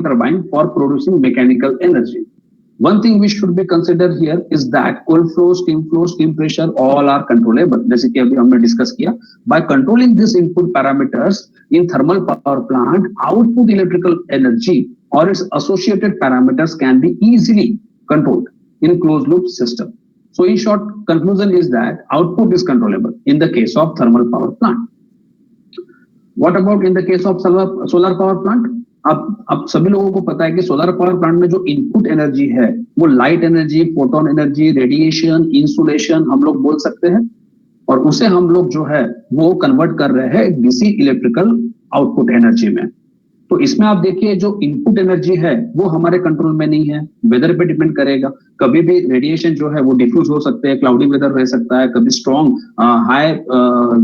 turbine for producing mechanical energy. One thing we should be considered here is that cold flow, steam pressure, all are controllable. जैसे कि अभी हमने discuss किया. By controlling these input parameters in thermal power plant, output electrical energy or its associated parameters can be easily controlled in closed loop system. So in short, conclusion is that output is controllable in the case of thermal power plant. What about in the case of solar power plant? अब सभी लोगों को पता है कि solar power plant में जो input energy है वो light energy, photon energy, radiation, insulation हम लोग बोल सकते हैं, और उसे हम लोग जो है वो कन्वर्ट कर रहे हैं डीसी इलेक्ट्रिकल आउटपुट एनर्जी में. तो इसमें आप देखिए जो इनपुट एनर्जी है वो हमारे कंट्रोल में नहीं है, वेदर पे डिपेंड करेगा. कभी भी रेडिएशन जो है वो डिफ्यूज हो सकते हैं, क्लाउडी वेदर रह सकता है, कभी स्ट्रॉन्ग हाई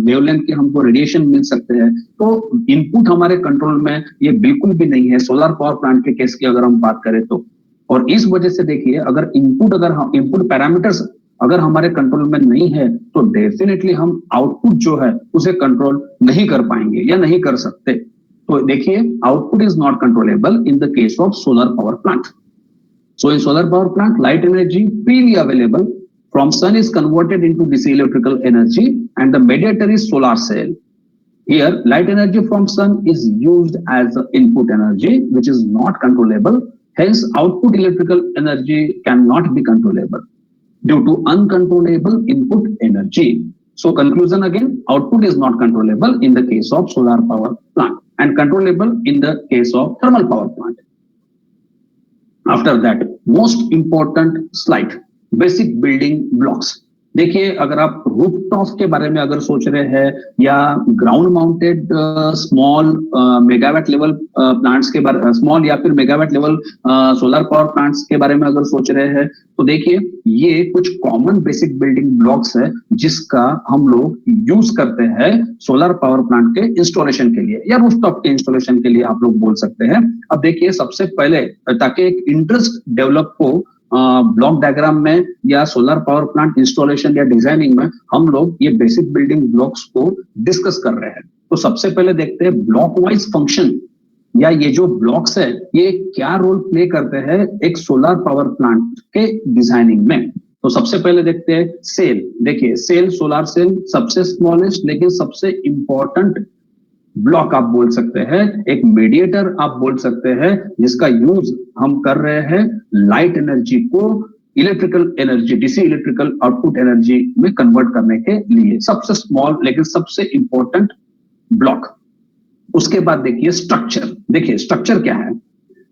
वेवलेंथ के हमको रेडिएशन मिल सकते हैं. तो इनपुट हमारे कंट्रोल में ये बिल्कुल भी नहीं है सोलर पावर प्लांट के केस की अगर हम बात करें तो. और इस वजह से देखिए अगर इनपुट पैरामीटर्स अगर हमारे कंट्रोल में नहीं है तो डेफिनेटली हम आउटपुट जो है उसे कंट्रोल नहीं कर पाएंगे या नहीं कर सकते. तो देखिए output is not controllable in the case of solar power plant. So in solar power plant light energy freely available from sun is converted into DC electrical energy and the mediator is solar cell. Here light energy from sun is used as the input energy which is not controllable, hence output electrical energy cannot be controllable due to uncontrollable input energy. So conclusion again, output is not controllable in the case of solar power plant and controllable in the case of thermal power plant. After that, most important slide, basic building blocks. देखिए अगर आप rooftop के बारे में अगर सोच रहे हैं या ground mounted small megawatt level plants के बारे स्मॉल या फिर megawatt level solar power plants के बारे में अगर सोच रहे हैं तो देखिए ये कुछ कॉमन बेसिक बिल्डिंग ब्लॉक्स है जिसका हम लोग यूज करते हैं सोलर पावर प्लांट के इंस्टॉलेशन के लिए या रूफटॉप के इंस्टॉलेशन के लिए आप लोग बोल सकते हैं. अब देखिए सबसे पहले ताकि एक इंटरेस्ट डेवलप हो ब्लॉक डायग्राम में या सोलर पावर प्लांट इंस्टॉलेशन या डिजाइनिंग में हम लोग ये बेसिक बिल्डिंग ब्लॉक्स को डिस्कस कर रहे हैं. तो सबसे पहले देखते हैं ब्लॉक वाइज फंक्शन या ये जो ब्लॉक्स है ये क्या रोल प्ले करते हैं एक सोलर पावर प्लांट के डिजाइनिंग में. तो सबसे पहले देखते हैं सेल. देखिए सेल, सोलर सेल सबसे स्मॉलेस्ट लेकिन सबसे इंपॉर्टेंट ब्लॉक आप बोल सकते हैं, एक मीडिएटर आप बोल सकते हैं जिसका यूज हम कर रहे हैं लाइट एनर्जी को electrical energy, DC electrical output energy में कन्वर्ट करने के लिए. सबसे स्मॉल लेकिन सबसे इंपॉर्टेंट ब्लॉक. उसके बाद देखिए स्ट्रक्चर. देखिए स्ट्रक्चर क्या है.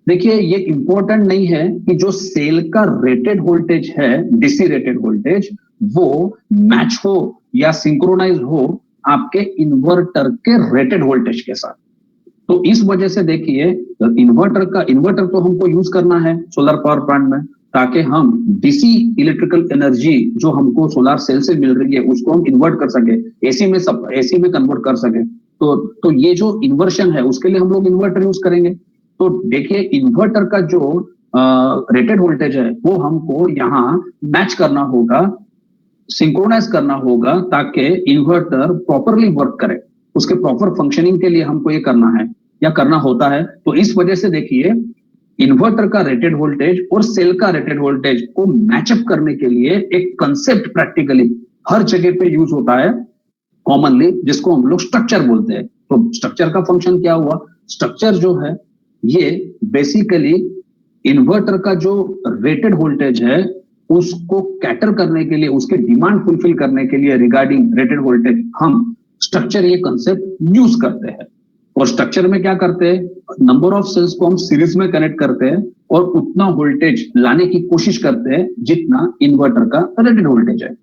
देखिए ये इंपॉर्टेंट नहीं है कि जो सेल का रेटेड वोल्टेज है, डीसी रेटेड वोल्टेज, वो मैच हो या सिंक्रोनाइज हो आपके इन्वर्टर के रेटेड वोल्टेज के साथ. तो इस वजह से देखिए इन्वर्टर तो हमको यूज करना है सोलर पावर प्लांट में ताकि हम डीसी इलेक्ट्रिकल एनर्जी जो हमको सोलर सेल से मिल रही है उसको हम इन्वर्ट कर सके, एसी में कन्वर्ट कर सके. तो ये जो इन्वर्शन है उसके लिए हम लोग इन्वर्टर यूज करेंगे. तो देखिए इन्वर्टर का जो रेटेड वोल्टेज है वो हमको यहाँ मैच करना होगा, सिंक्रोनाइज करना होगा ताकि इन्वर्टर प्रॉपरली वर्क करे. उसके प्रॉपर फंक्शनिंग के लिए हमको ये करना है या करना होता है. तो इस वजह से देखिए इन्वर्टर का रेटेड वोल्टेज और सेल का रेटेड वोल्टेज को मैचअप करने के लिए एक कंसेप्ट प्रैक्टिकली हर जगह पे यूज होता है कॉमनली, जिसको हम लोग स्ट्रक्चर बोलते हैं. तो स्ट्रक्चर का फंक्शन क्या हुआ. स्ट्रक्चर जो है ये बेसिकली इन्वर्टर का जो रेटेड वोल्टेज है उसको कैटर करने के लिए, उसके डिमांड फुलफिल करने के लिए रिगार्डिंग रेटेड वोल्टेज हम स्ट्रक्चर ये कंसेप्ट यूज करते हैं. और स्ट्रक्चर में क्या करते हैं, नंबर ऑफ सेल्स को हम सीरीज में कनेक्ट करते हैं और उतना वोल्टेज लाने की कोशिश करते हैं जितना इन्वर्टर का रेटेड वोल्टेज है.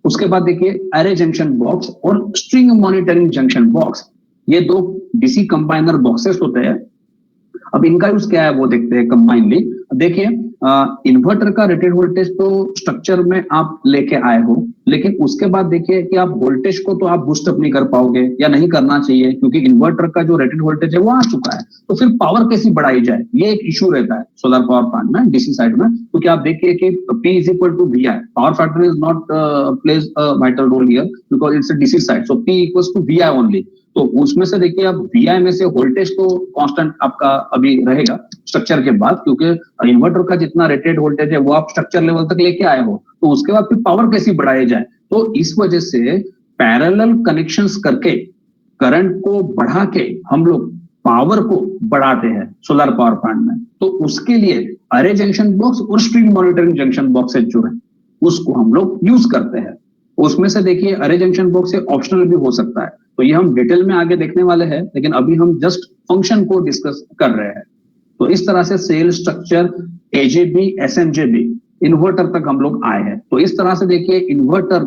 उसके बाद देखिए एरे जंक्शन बॉक्स और स्ट्रिंग मॉनिटरिंग जंक्शन बॉक्स, ये दो डीसी कंबाइनर बॉक्सेस होते हैं. अब इनका यूज क्या है वो देखते हैं कंबाइनली. देखिए इन्वर्टर का रेटेड वोल्टेज तो स्ट्रक्चर में आप लेके आए हो, लेकिन उसके बाद देखिए कि आप वोल्टेज को तो आप बूस्ट अप नहीं कर पाओगे या नहीं करना चाहिए, क्योंकि इन्वर्टर का जो रेटेड वोल्टेज है वो आ चुका है। तो फिर पावर कैसी बढ़ाई जाए, ये एक इशू रहता है सोलर पावर प्लांट में, डीसी साइड में। क्योंकि आप देखिए कि P is equal to VI, power factor is not plays a vital role here because it's a DC side, so P equals to VI only. तो उसमें से देखिए अब VI में से वोल्टेज तो कांस्टेंट आपका अभी रहेगा स्ट्रक्चर के बाद, क्योंकि इन्वर्टर का जितना रेटेड वोल्टेज है वो आप स्ट्रक्चर लेवल तक लेके आए हो। तो उसके बाद फिर पावर कैसी बढ़ाई जाए, तो इस वजह से पैरेलल कनेक्शंस करके करंट को बढ़ा के हम लोग पावर को बढ़ाते हैं सोलर पावर प्लांट में। तो उसके लिए अरे जंक्शन बॉक्स और स्ट्रीम मॉनिटरिंग जंक्शन बॉक्सेज जो है उसको हम लोग यूज करते हैं। उसमें से देखिए अरे जंक्शन बॉक्स से ऑप्शनल भी हो सकता है, तो ये हम डिटेल में आगे देखने वाले हैं, लेकिन अभी हम जस्ट फंक्शन को डिस्कस कर रहे हैं। तो इस तरह से cell structure, AJB, SMJB, inverter तक हम लोग आए हैं। तो इस तरह से देखिए इन्वर्टर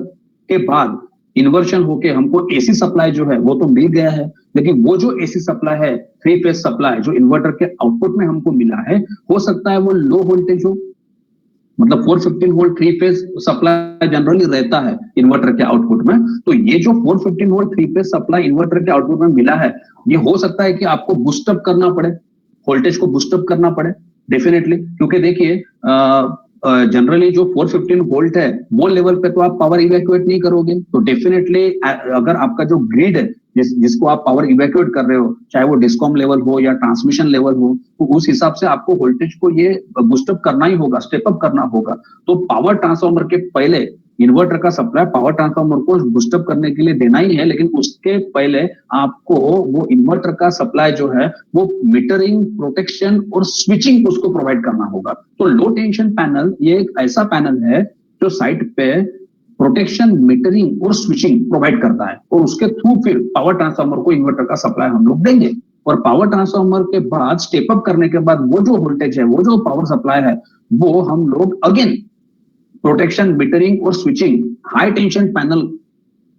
के बाद इन्वर्शन होके हमको एसी सप्लाई जो है वो तो मिल गया है, लेकिन वो जो एसी सप्लाई है, 3 फेज सप्लाई जो इन्वर्टर के आउटपुट में हमको मिला है, हो सकता है वो लो वोल्टेज हो, मतलब 415 वोल्ट 3 फेज सप्लाई जनरली रहता है इन्वर्टर के आउटपुट में। तो ये जो 415 वोल्ट 3 फेज सप्लाई इन्वर्टर के आउटपुट में मिला है, ये हो सकता है कि आपको बूस्टअप करना पड़े, वोल्टेज को बूस्टअप करना पड़े डेफिनेटली। क्योंकि देखिए जनरली जो 415 वोल्ट है वो लेवल पे तो आप पावर इवैक्यूएट नहीं करोगे। तो डेफिनेटली अगर आपका जो ग्रिड है जिसको आप पावर इवैक्यूएट कर रहे हो, चाहे वो डिस्कॉम लेवल हो या ट्रांसमिशन लेवल हो, तो उस हिसाब से आपको वोल्टेज को ये बूस्टअप करना ही होगा, स्टेप अप करना होगा। तो पावर ट्रांसफार्मर के पहले इन्वर्टर का सप्लाई पावर ट्रांसफार्मर को बूस्टअप करने के लिए देना ही है, लेकिन उसके पहले आपको वो इन्वर्टर का सप्लाई जो है वो मीटरिंग, प्रोटेक्शन और स्विचिंग उसको प्रोवाइड करना होगा। तो लो टेंशन पैनल ये एक ऐसा पैनल है जो साइट पे प्रोटेक्शन, मीटरिंग और स्विचिंग प्रोवाइड करता है, और उसके थ्रू फिर पावर ट्रांसफार्मर को इन्वर्टर का सप्लाई हम लोग देंगे। और पावर ट्रांसफार्मर के बाद स्टेप अप करने के बाद वो जो वोल्टेज है, वो जो पावर सप्लाई है, वो हम लोग अगेन प्रोटेक्शन, मीटरिंग और स्विचिंग हाई टेंशन पैनल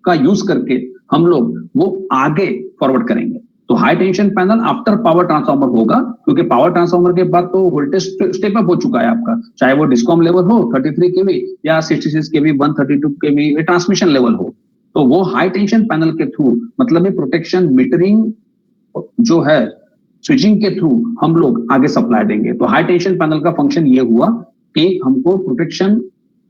का यूज करके हम लोग वो आगे फॉरवर्ड करेंगे। तो high tension panel after power transformer होगा, क्योंकि पावर ट्रांसफार्मर के बाद तो वोल्टेज स्टेप अप हो चुका है आपका, चाहे वो डिस्कॉम लेवल हो 33 केवी या 66 केवी, 132 केवी ट्रांसमिशन लेवल हो। तो वो हाई टेंशन पैनल के थ्रू, मतलब प्रोटेक्शन, मीटरिंग जो है, स्विचिंग के थ्रू हम लोग आगे सप्लाई देंगे। तो हाई टेंशन पैनल का फंक्शन ये हुआ कि हमको प्रोटेक्शन,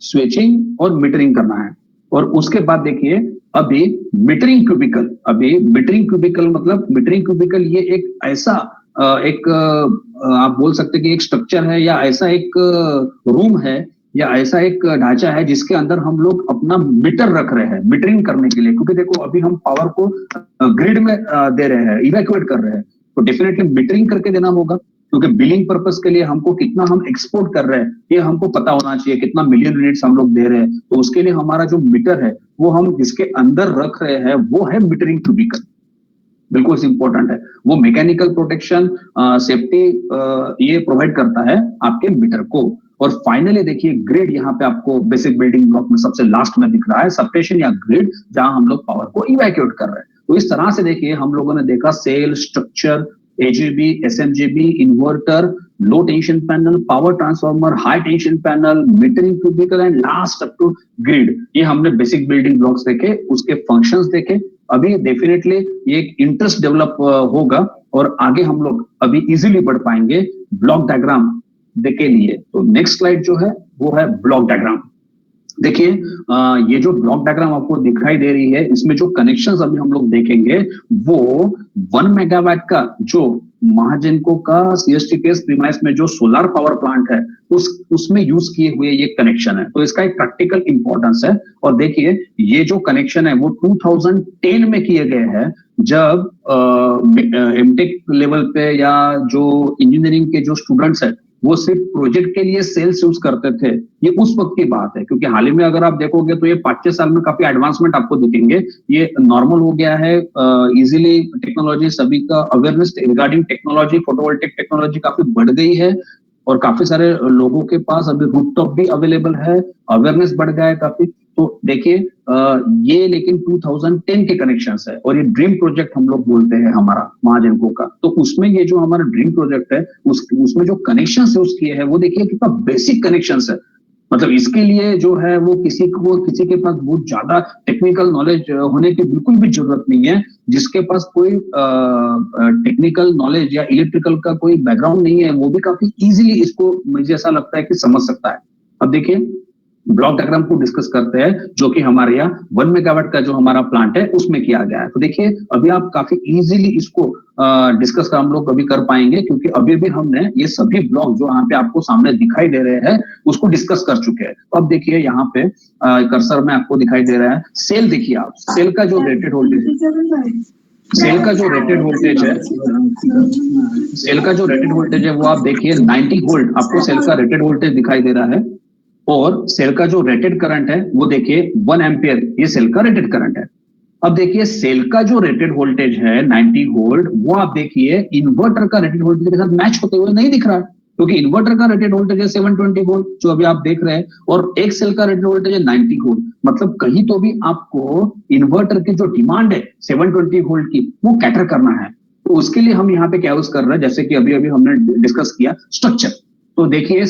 स्विचिंग और मीटरिंग करना है। और उसके बाद देखिए अभी मीटरिंग क्यूबिकल, अभी मीटरिंग क्यूबिकल मतलब मीटरिंग क्यूबिकल ये एक ऐसा आप बोल सकते कि एक स्ट्रक्चर है या ऐसा एक रूम है या ऐसा एक ढांचा है जिसके अंदर हम लोग अपना मीटर रख रहे हैं मीटरिंग करने के लिए। क्योंकि देखो अभी हम पावर को ग्रिड में दे रहे हैं, इवैक्यूएट कर रहे हैं, तो डेफिनेटली मीटरिंग करके देना होगा, क्योंकि बिलिंग पर्पस के लिए हमको कितना हम एक्सपोर्ट कर रहे हैं ये हमको पता होना चाहिए, कितना मिलियन यूनिट्स हम लोग दे रहे हैं। तो उसके लिए हमारा जो मीटर है वो हम जिसके अंदर रख रहे हैं वो है मीटरिंग क्यूबिकल, बिल्कुल इंपॉर्टेंट है। वो मैकेनिकल प्रोटेक्शन, सेफ्टी ये प्रोवाइड करता है आपके मीटर को। और फाइनली देखिए ग्रिड यहाँ पे आपको बेसिक बिल्डिंग ब्लॉक में सबसे लास्ट में दिख रहा है, सबस्टेशन या ग्रिड, जहां हम लोग पावर को इवैक्यूएट कर रहे हैं। तो इस तरह से देखिए हम लोगों ने देखा cell structure, AJB, SMJB, inverter, low tension panel, power transformer, high tension panel, metering cubicle and last up to grid. ये हमने बेसिक बिल्डिंग ब्लॉक्स देखे, उसके फंक्शंस देखे। अभी डेफिनेटली ये एक इंटरेस्ट डेवलप होगा और आगे हम लोग अभी इजीली बढ़ पाएंगे ब्लॉक डायग्राम के लिए। तो नेक्स्ट स्लाइड जो है वो है ब्लॉक डायग्राम। देखिए ये जो ब्लॉक डायग्राम आपको दिखाई दे रही है, इसमें जो कनेक्शंस अभी हम लोग देखेंगे वो 1 मेगावाट का जो महाजेनको का सीएसटीपीएस प्रीमाइस में जो सोलर पावर प्लांट है उसमें यूज किए हुए ये कनेक्शन है। तो इसका एक प्रैक्टिकल इंपॉर्टेंस है। और देखिए ये जो कनेक्शन है वो 2010 में किए गए हैं, जब एमटेक लेवल पे या जो इंजीनियरिंग के जो स्टूडेंट्स है वो सिर्फ प्रोजेक्ट के लिए सेल्स यूज करते थे। ये उस वक्त की बात है, क्योंकि हाल ही में अगर आप देखोगे तो ये 5-6 साल में काफी एडवांसमेंट आपको दिखेंगे। ये नॉर्मल हो गया है, इजीली टेक्नोलॉजी, सभी का awareness regarding technology, photovoltaic technology काफी बढ़ गई है और काफी सारे लोगों के पास अभी रूफटॉप भी अवेलेबल है, अवेयरनेस बढ़ गया है काफी। तो देखिए ये लेकिन 2010 के कनेक्शंस है और ये ड्रीम प्रोजेक्ट हम लोग बोलते हैं हमारा महाजेनको का। तो उसमें ये जो हमारा ड्रीम प्रोजेक्ट है उसमें जो कनेक्शंस यूज किए हैं वो देखिए कितना बेसिक कनेक्शंस है। मतलब इसके लिए जो है वो किसी के पास बहुत ज्यादा टेक्निकल नॉलेज होने की बिल्कुल भी जरूरत नहीं है। जिसके पास कोई टेक्निकल नॉलेज या इलेक्ट्रिकल का कोई बैकग्राउंड नहीं है वो भी काफी इजीली इसको मुझे ऐसा लगता है कि समझ सकता है। अब देखिए ब्लॉक डायग्राम को डिस्कस करते हैं जो कि हमारे यहाँ 1 मेगावाट का जो हमारा प्लांट है उसमें किया गया है। तो देखिए अभी आप काफी इजीली इसको डिस्कस हम लोग अभी कर पाएंगे क्योंकि अभी भी हमने ये सभी ब्लॉक जो यहाँ पे आपको सामने दिखाई दे रहे हैं उसको डिस्कस कर चुके हैं। तो अब देखिए यहाँ पे कर्सर में आपको दिखाई दे रहा है सेल। देखिए आप सेल का जो रेटेड वोल्टेज है वो आप देखिए 90 वोल्ट आपको सेल का रेटेड वोल्टेज दिखाई दे रहा है और सेल का जो रेटेड करंट है वो देखिए 1 एम्पियर ये सेल का रेटेड करंट है। अब देखिए सेल का जो रेटेड वोल्टेज है 90 वोल्ट वो आप देखिए इन्वर्टर का रेटेड वोल्टेज के साथ मैच होते हुए नहीं दिख रहा है क्योंकि इन्वर्टर का रेटेड वोल्टेज है 720 वोल्ट जो अभी आप देख रहे हैं और एक सेल का रेटेड वोल्टेज है 90 वोल्ट। मतलब कहीं तो भी आपको इन्वर्टर की जो डिमांड है 720 वोल्ट की वो कैटर करना है। तो उसके लिए हम यहाँ पे क्या यूज कर रहे हैं जैसे कि अभी हमने डिस्कस किया स्ट्रक्चर। तो देखिए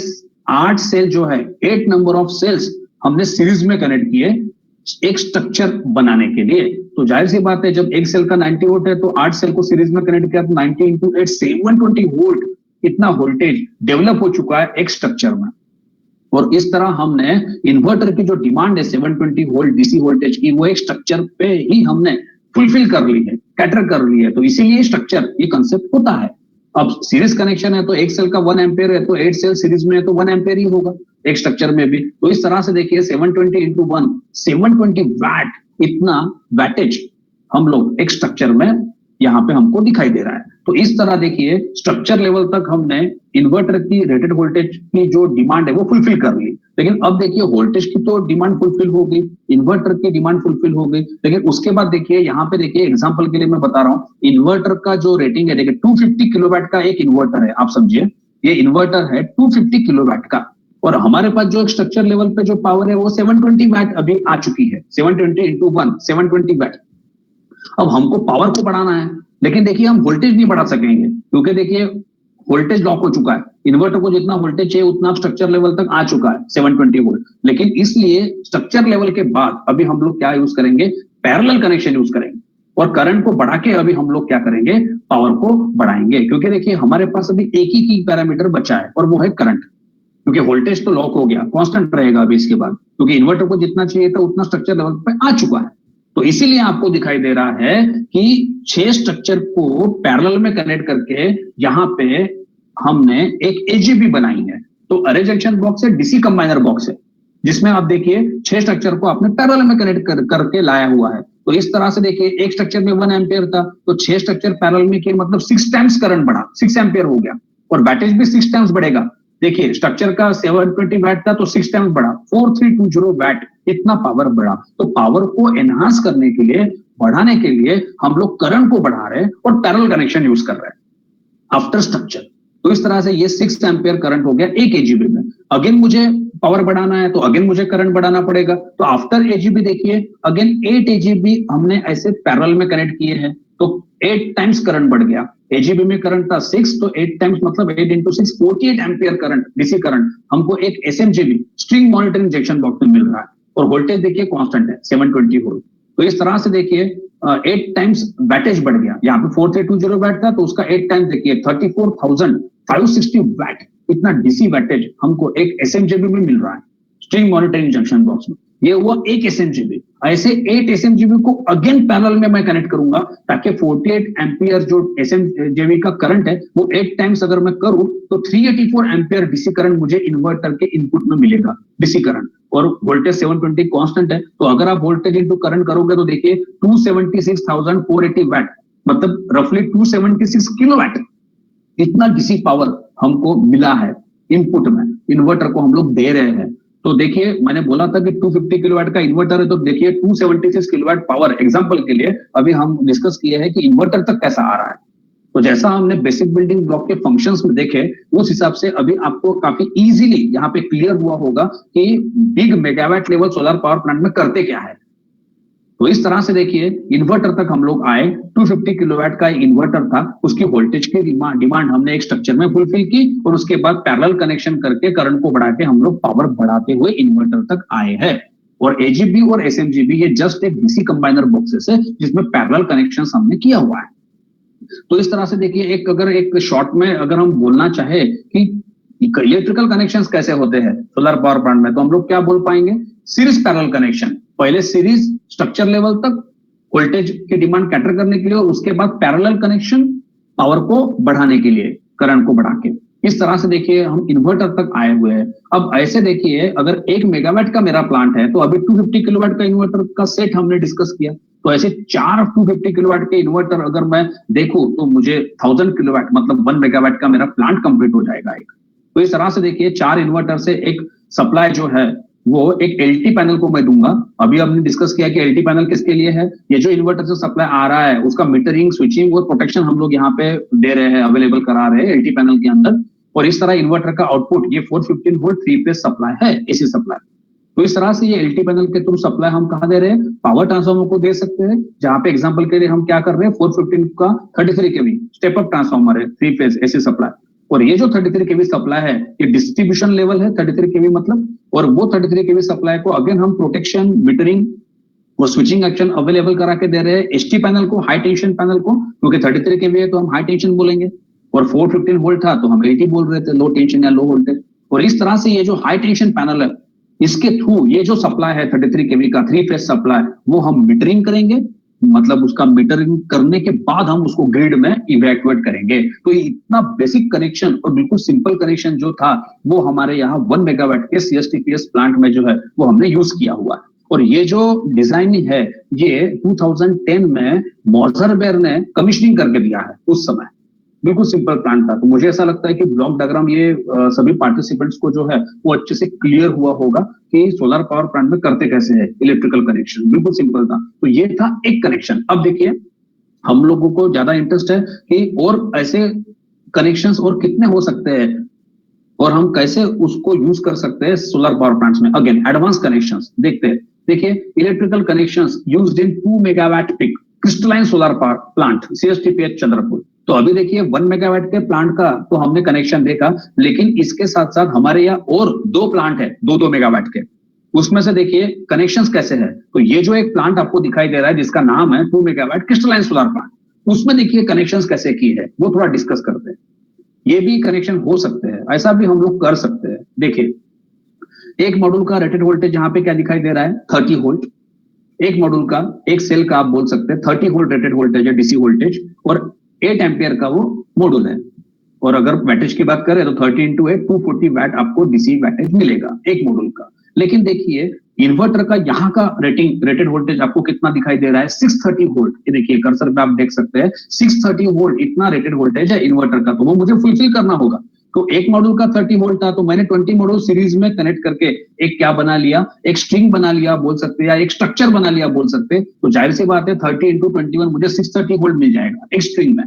8 सेल जो है 8 नंबर ऑफ सेल्स हमने सीरीज में कनेक्ट किए एक स्ट्रक्चर बनाने के लिए। तो जाहिर सी बात है जब एक सेल का 90 वोल्ट है तो 8 सेल को सीरीज में कनेक्ट किया तो 90 इंटू 8 720 वोल्ट इतना वोल्टेज डेवलप हो चुका है एक स्ट्रक्चर में। और इस तरह हमने इन्वर्टर की जो डिमांड है 720 वोल्ट डीसी वोल्टेज की वो एक स्ट्रक्चर पे ही हमने फुलफिल कर ली है कैटर कर ली है। तो इसीलिए स्ट्रक्चर ये कंसेप्ट होता है। अब सीरीज कनेक्शन है तो एक सेल का 1 एम्पियर है तो 8 सेल सीरीज में है तो 1 एम्पियर ही होगा एक स्ट्रक्चर में भी। तो इस तरह से देखिए 720 इंटू 1 720 वैट इतना वैटेज हम लोग एक स्ट्रक्चर में यहाँ पे हमको दिखाई दे रहा है। तो इस तरह देखिए स्ट्रक्चर लेवल तक हमने इन्वर्टर की रेटेड वोल्टेज की जो डिमांड है वो फुलफिल कर ली। लेकिन अब देखिए वोल्टेज की तो डिमांड फुलफिल हो गई इन्वर्टर की डिमांड फुलफिल हो गई। लेकिन उसके बाद देखिए यहाँ पे देखिए एग्जांपल के लिए मैं बता रहा हूँ इन्वर्टर का जो रेटिंग है देखिए 250 किलोवाट का एक इन्वर्टर है। आप समझिए ये इन्वर्टर है 250 किलोवाट का और हमारे पास जो स्ट्रक्चर लेवल पे जो पावर है वो 720 वैट अभी आ चुकी है 720 इंटू 1 720 वैट। अब हमको पावर को बढ़ाना है लेकिन देखिए हम वोल्टेज नहीं बढ़ा सकेंगे क्योंकि देखिए वोल्टेज लॉक हो चुका है। इन्वर्टर को जितना वोल्टेज चाहिए उतना स्ट्रक्चर लेवल तक आ चुका है 720 वोल्ट। लेकिन इसलिए स्ट्रक्चर लेवल के बाद अभी हम लोग क्या यूज करेंगे पैरेलल कनेक्शन यूज करेंगे और करंट को बढ़ा के अभी हम लोग क्या करेंगे पावर को बढ़ाएंगे। क्योंकि देखिए हमारे पास अभी एक ही की पैरामीटर बचा है और वो है करंट क्योंकि वोल्टेज तो लॉक हो गया कांस्टेंट रहेगा अभी इसके बाद क्योंकि इन्वर्टर को जितना चाहिए था उतना स्ट्रक्चर लेवल पे आ चुका है। तो इसीलिए आपको दिखाई दे रहा है कि 6 स्ट्रक्चर को पैरेलल में कनेक्ट करके यहाँ पे हमने एक एजीबी बनाई है। तो अरे जंक्शन बॉक्स है डीसी कंबाइनर बॉक्स है जिसमें आप देखिए 6 स्ट्रक्चर को आपने पैरेलल में कनेक्ट करके लाया हुआ है। तो इस तरह से देखिए एक स्ट्रक्चर में 1 एम्पियर था तो 6 स्ट्रक्चर पैरेलल में किए मतलब 6 टाइम्स करंट बढ़ा 6 एम्पियर हो गया और वैटेज भी 6 टाइम्स बढ़ेगा। देखिए स्ट्रक्चर का 720 वैट था तो 6 टाइम्स बढ़ा 4320 वैट इतना पावर बढ़ा। तो पावर को एनहांस करने के लिए बढ़ाने के लिए हम लोग करंट को बढ़ा रहे हैं और पैरेलल कनेक्शन यूज कर रहे हैं आफ्टर स्ट्रक्चर। तो इस तरह से ये 6 एम्पियर करंट हो गया एक एजीबी में। अगेन मुझे पावर बढ़ाना है तो अगेन मुझे करंट बढ़ाना पड़ेगा। तो आफ्टर एजीबी देखिए अगेन 8 एजीबी हमने ऐसे पैरेलल में कनेक्ट किए हैं तो 8 टाइम्स करंट बढ़ गया। एजीबी में करंट था 6 तो 8 टाइम्स मतलब 8 into 6 48 ampere current DC current हमको एक एसएमजीबी स्ट्रिंग मॉनिटरिंग जंक्शन बॉक्स में मिल रहा है और वोल्टेज देखिए कांस्टेंट है 720 वोल्ट। तो इस तरह से देखिए 8 टाइम्स वैटेज बढ़ गया। यहाँ पे 4320 वैट था तो उसका 8 टाइम्स देखिए 34,560 वैट इतना डीसी वैटेज हमको एक एसएमजीबी में मिल रहा है स्ट्रिंग मॉनिटरिंग जंक्शन बॉक्स में। ये हुआ एक एसएमजीबी। ऐसे 8 एसएमजीबी को अगेन पैरेलल में मैं कनेक्ट करूंगा ताकि 48 एम्पियर जो एसएमजीबी का करंट है वो 8 टाइम्स अगर मैं करूं तो 384 एम्पियर डीसी करंट मुझे इन्वर्टर के इनपुट में मिलेगा डीसी करंट और वोल्टेज 720 कांस्टेंट है। तो अगर आप वोल्टेज इंटू करंट करोगे तो देखिए 276,480 वैट मतलब रफली 276 किलोवाट इतना डीसी पावर हमको मिला है इनपुट में इन्वर्टर को हम लोग दे रहे हैं। तो देखिए मैंने बोला था कि 250 किलोवाट का इन्वर्टर है तो देखिए 276 किलोवाट पावर एग्जांपल के लिए अभी हम डिस्कस किए हैं कि इन्वर्टर तक कैसा आ रहा है। तो जैसा हमने बेसिक बिल्डिंग ब्लॉक के फंक्शंस में देखे उस हिसाब से अभी आपको काफी इजीली यहाँ पे क्लियर हुआ होगा कि big megawatt level solar power plant में करते क्या है। तो इस तरह से देखिए इन्वर्टर तक हम लोग आए, 250 किलोवाट का इन्वर्टर था, उसकी वोल्टेज की डिमांड हमने एक स्ट्रक्चर में फुलफिल की और उसके बाद पैरेलल कनेक्शन करके करंट को बढ़ा के हम लोग पावर बढ़ाते हुए इन्वर्टर तक आए हैं। और एजीबी और एसएमजीबी ये जस्ट एक डीसी कंबाइनर बॉक्सेस है जिसमें पैरेलल कनेक्शन हमने किया हुआ है। तो इस तरह से देखिए एक अगर एक शॉर्ट में अगर हम बोलना चाहे कि इलेक्ट्रिकल कनेक्शंस कैसे होते हैं सोलर पावर प्लांट में, तो हम लोग क्या बोल पाएंगे, सीरीज पैरेलल कनेक्शन। पहले सीरीज स्ट्रक्चर लेवल तक वोल्टेज की डिमांड कैटर करने के लिए और उसके बाद पैरेलल कनेक्शन पावर को बढ़ाने के लिए, करंट को बढ़ा के। इस तरह से देखिए हम इन्वर्टर तक आए हुए हैं। अब ऐसे देखिए अगर 1 मेगावाट का मेरा प्लांट है तो अभी 250 किलोवाट का इन्वर्टर का सेट हमने डिस्कस किया, तो ऐसे 4 250 किलोवाट के इन्वर्टर अगर मैं देखूं तो मुझे 1000 किलोवाट मतलब 1 मेगावाट का मेरा प्लांट कंप्लीट हो जाएगा एक। तो इस तरह से देखिए 4 इन्वर्टर से एक सप्लाई जो है वो एक एलटी पैनल को मैं दूंगा। अभी हमने डिस्कस किया कि एलटी पैनल किसके लिए है, ये जो इन्वर्टर से सप्लाई आ रहा है उसका मीटरिंग, स्विचिंग और प्रोटेक्शन हम लोग यहाँ पे दे रहे हैं, अवेलेबल करा रहे हैं एलटी पैनल के अंदर। और इस तरह इन्वर्टर का आउटपुट ये 415 वोल्ट 3 फेज सप्लाई है, एसी सप्लाई। तो इस तरह से ये एलटी पैनल के थ्रू सप्लाई हम कहाँ दे रहे हैं, पावर ट्रांसफार्मर को दे सकते हैं, जहां पे एग्जांपल के लिए हम क्या कर रहे हैं 415 का 33 केवी स्टेप अप ट्रांसफार्मर है, 3 फेज एसी सप्लाई। और ये जो 33 केवी सप्लाई है ये डिस्ट्रीब्यूशन लेवल है 33 केवी मतलब, और वो 33 केवी सप्लाई को अगेन हम प्रोटेक्शन, मीटरिंग और स्विचिंग एक्शन अवेलेबल करा के दे रहे हैं एसटी पैनल को, हाई टेंशन पैनल को, क्योंकि 33 केवी है तो हम हाई टेंशन बोलेंगे, और 415 वोल्ट था तो हम एलटी बोल रहे थे, लो टेंशन या लो वोल्टेज। और इस तरह से ये जो हाई टेंशन पैनल है इसके थ्रू ये जो सप्लाई है 33 केवी का 3 फेज सप्लाई, वो हम मीटरिंग करेंगे, मतलब उसका मीटरिंग करने के बाद हम उसको ग्रिड में इवैक्यूएट करेंगे। तो ये इतना बेसिक कनेक्शन और बिल्कुल सिंपल कनेक्शन जो था वो हमारे यहाँ 1 मेगावाट के सीएसटीपीएस प्लांट में जो है वो हमने यूज किया हुआ है। और ये जो डिजाइनिंग है ये 2010 में मॉर्सरबेयर ने कमीशनिंग करके दिया है उस समय, बिल्कुल सिंपल प्लान था। तो मुझे ऐसा लगता है कि ब्लॉक डायग्राम ये सभी पार्टिसिपेंट्स को जो है वो अच्छे से क्लियर हुआ होगा कि सोलर पावर प्लांट में करते कैसे है इलेक्ट्रिकल कनेक्शन, बिल्कुल सिंपल था। तो ये था एक कनेक्शन। अब देखिए हम लोगों को ज्यादा इंटरेस्ट है कि और ऐसे कनेक्शंस और कितने हो सकते हैं और हम कैसे उसको यूज कर सकते हैं सोलर पावर प्लांट्स में। अगेन एडवांस कनेक्शंस देखते हैं। देखिए electrical connections used in 2 megawatt peak crystalline solar power plant CSTPH Chandrapur. तो अभी देखिए 1 मेगावाट के प्लांट का तो हमने कनेक्शन देखा, लेकिन इसके साथ साथ हमारे यहाँ और 2 प्लांट है 2-2 मेगावाट के, उसमें से देखिए कनेक्शंस कैसे है। तो ये जो एक प्लांट आपको दिखाई दे रहा है जिसका नाम है 2 मेगावाट क्रिस्टलाइन सोलर प्लांट, उसमें देखिए कनेक्शंस कैसे की है वो थोड़ा डिस्कस करते हैं। ये भी कनेक्शन हो सकते हैं, ऐसा भी हम लोग कर सकते हैं। देखिए एक मॉड्यूल का रेटेड वोल्टेज यहाँ पे क्या दिखाई दे रहा है 30 वोल्ट, एक मॉड्यूल का एक सेल का आप बोल सकते हैं 30 वोल्ट रेटेड वोल्टेज है डीसी वोल्टेज, और 8 एम्पियर का वो मॉड्यूल है। और अगर वैटेज की बात करें तो 30 इंटू 8 240 वैट आपको डीसी वैटेज मिलेगा एक मॉड्यूल का। लेकिन देखिए इन्वर्टर का यहाँ का रेटेड वोल्टेज आपको कितना दिखाई दे रहा है 630 वोल्ट। ये देखिए कर्सर पे आप देख सकते हैं 630 वोल्ट इतना रेटेड वोल्टेज है इन्वर्टर का, तो वो मुझे फुलफिल करना होगा। तो एक मॉड्यूल का 30 वोल्ट था तो मैंने 20 मॉड्यूल सीरीज में कनेक्ट करके एक क्या बना लिया, एक स्ट्रिंग बना लिया बोल सकते हैं, या एक स्ट्रक्चर बना लिया बोल सकते हैं। तो जाहिर सी बात है 30 इंटू 21 मुझे 630 वोल्ट मिल जाएगा एक स्ट्रिंग में,